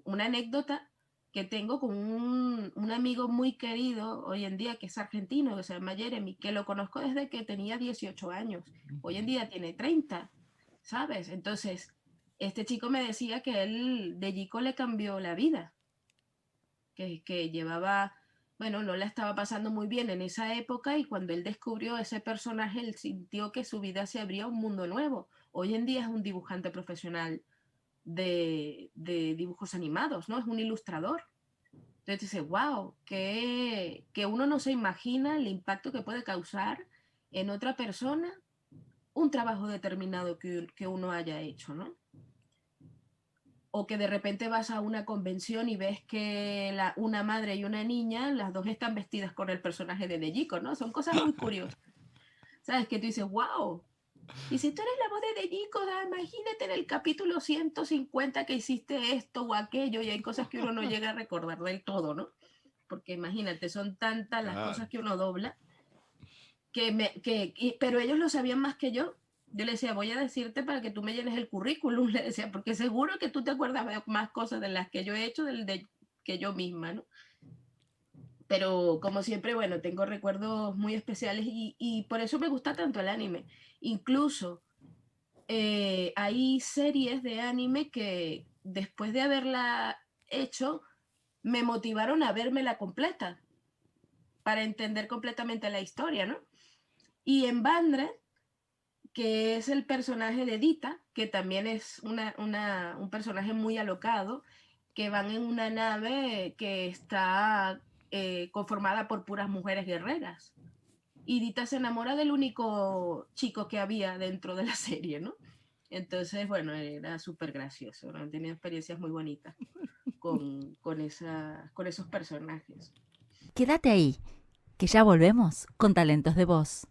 una anécdota que tengo con un amigo muy querido hoy en día que es argentino, que se llama Jeremy, que lo conozco desde que tenía 18 años. Hoy en día tiene 30, ¿sabes? Entonces, este chico me decía que Dejiko le cambió la vida, que llevaba, bueno, no la estaba pasando muy bien en esa época y cuando él descubrió ese personaje, él sintió que su vida se abría a un mundo nuevo. Hoy en día es un dibujante profesional de dibujos animados, ¿no? Es un ilustrador. Entonces dices, wow, que uno no se imagina el impacto que puede causar en otra persona un trabajo determinado que uno haya hecho, ¿no? O que de repente vas a una convención y ves que una madre y una niña, las dos están vestidas con el personaje de Dejiko, ¿no? Son cosas muy curiosas. ¿Sabes? Que tú dices, wow. Y si tú eres la voz de Dejiko, imagínate en el capítulo 150 que hiciste esto o aquello, y hay cosas que uno no llega a recordar del todo, ¿no? Porque imagínate, son tantas las cosas que uno dobla, pero ellos lo sabían más que yo. Yo le decía, voy a decirte para que tú me llenes el currículum, le decía, porque seguro que tú te acuerdas de más cosas de las que yo he hecho que yo misma, ¿no? Pero como siempre, bueno, tengo recuerdos muy especiales y por eso me gusta tanto el anime. Incluso hay series de anime que después de haberla hecho, me motivaron a vérmela completa para entender completamente la historia, ¿no? Y en Bandre, que es el personaje de Dita, que también es un personaje muy alocado, que van en una nave que está conformada por puras mujeres guerreras. Y Dita se enamora del único chico que había dentro de la serie, ¿no? Entonces, bueno, era súper gracioso, ¿no? Tenía experiencias muy bonitas con esos personajes. Quédate ahí, que ya volvemos con Talentos de Voz.